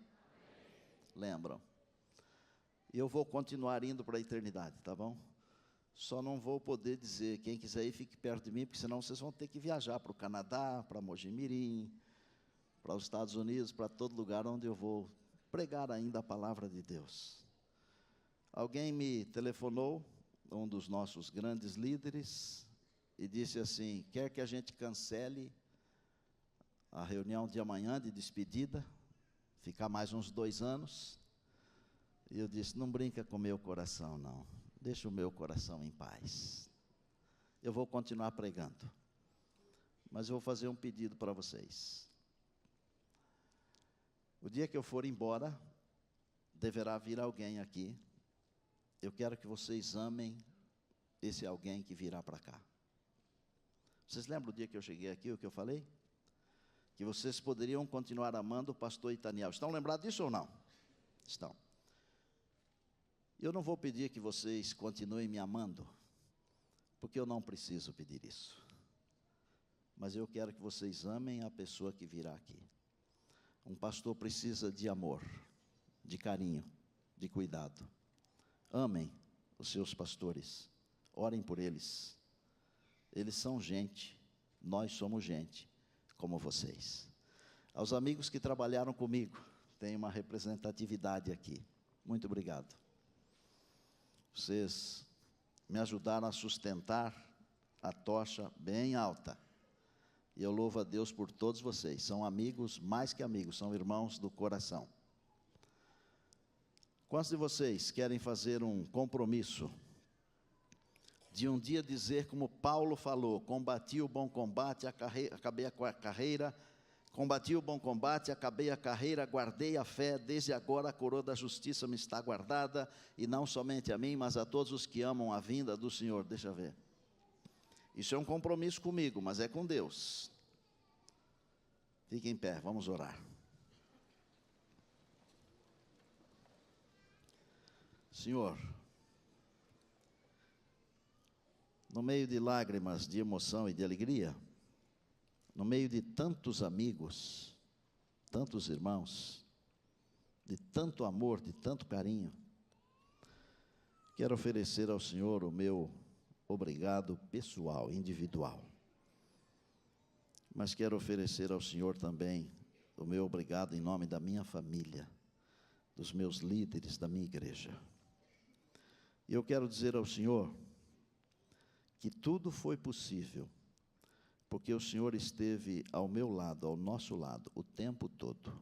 Lembram. E eu vou continuar indo para a eternidade, tá bom? Só não vou poder dizer, quem quiser ir, fique perto de mim, porque senão vocês vão ter que viajar para o Canadá, para Mojimirim, para os Estados Unidos, para todo lugar onde eu vou pregar ainda a palavra de Deus. Alguém me telefonou, um dos nossos grandes líderes, e disse assim: quer que a gente cancele a reunião de amanhã de despedida, ficar mais uns 2 anos? E eu disse: não brinca com o meu coração, não. Deixa o meu coração em paz. Eu vou continuar pregando, mas eu vou fazer um pedido para vocês. O dia que eu for embora, deverá vir alguém aqui. Eu quero que vocês amem esse alguém que virá para cá. Vocês lembram o dia que eu cheguei aqui, o que eu falei? Que vocês poderiam continuar amando o pastor Itaniel. Estão lembrados disso ou não? Estão. Eu não vou pedir que vocês continuem me amando, porque eu não preciso pedir isso. Mas eu quero que vocês amem a pessoa que virá aqui. Um pastor precisa de amor, de carinho, de cuidado. Amem os seus pastores, orem por eles. Eles são gente, nós somos gente, como vocês. Aos amigos que trabalharam comigo, tem uma representatividade aqui. Muito obrigado. Vocês me ajudaram a sustentar a tocha bem alta. E eu louvo a Deus por todos vocês. São amigos, mais que amigos, são irmãos do coração. Quantos de vocês querem fazer um compromisso de um dia dizer como Paulo falou: combati o bom combate, acabei a carreira, combati o bom combate, acabei a carreira, guardei a fé, desde agora a coroa da justiça me está guardada, e não somente a mim, mas a todos os que amam a vinda do Senhor. Deixa eu ver. Isso é um compromisso comigo, mas é com Deus. Fique em pé, vamos orar. Senhor, no meio de lágrimas, de emoção e de alegria, no meio de tantos amigos, tantos irmãos, de tanto amor, de tanto carinho, quero oferecer ao Senhor o meu obrigado pessoal, individual. Mas quero oferecer ao Senhor também o meu obrigado em nome da minha família, dos meus líderes, da minha igreja. E eu quero dizer ao Senhor que tudo foi possível, porque o Senhor esteve ao meu lado, ao nosso lado, o tempo todo.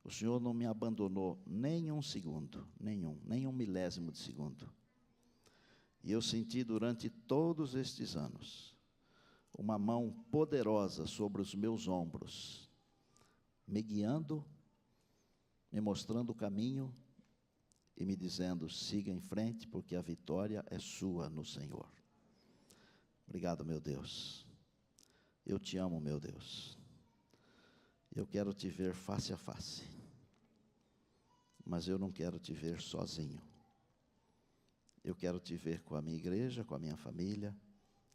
O Senhor não me abandonou nem um segundo, nem um milésimo de segundo. E eu senti durante todos estes anos uma mão poderosa sobre os meus ombros, me guiando, me mostrando o caminho e me dizendo: siga em frente, porque a vitória é sua no Senhor. Obrigado, meu Deus. Eu te amo, meu Deus. Eu quero te ver face a face, mas eu não quero te ver sozinho. Eu quero te ver com a minha igreja, com a minha família,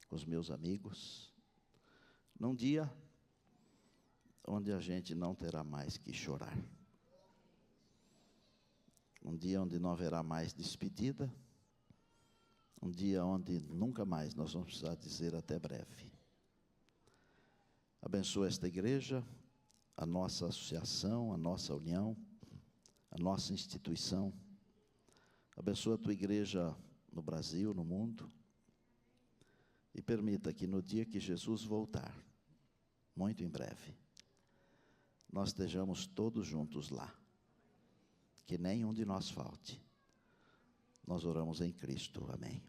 com os meus amigos, num dia onde a gente não terá mais que chorar. Um dia onde não haverá mais despedida, um dia onde nunca mais nós vamos precisar dizer até breve. Abençoa esta igreja, a nossa associação, a nossa união, a nossa instituição. Abençoa a tua igreja no Brasil, no mundo, e permita que no dia que Jesus voltar, muito em breve, nós estejamos todos juntos lá, que nenhum de nós falte. Nós oramos em Cristo, amém.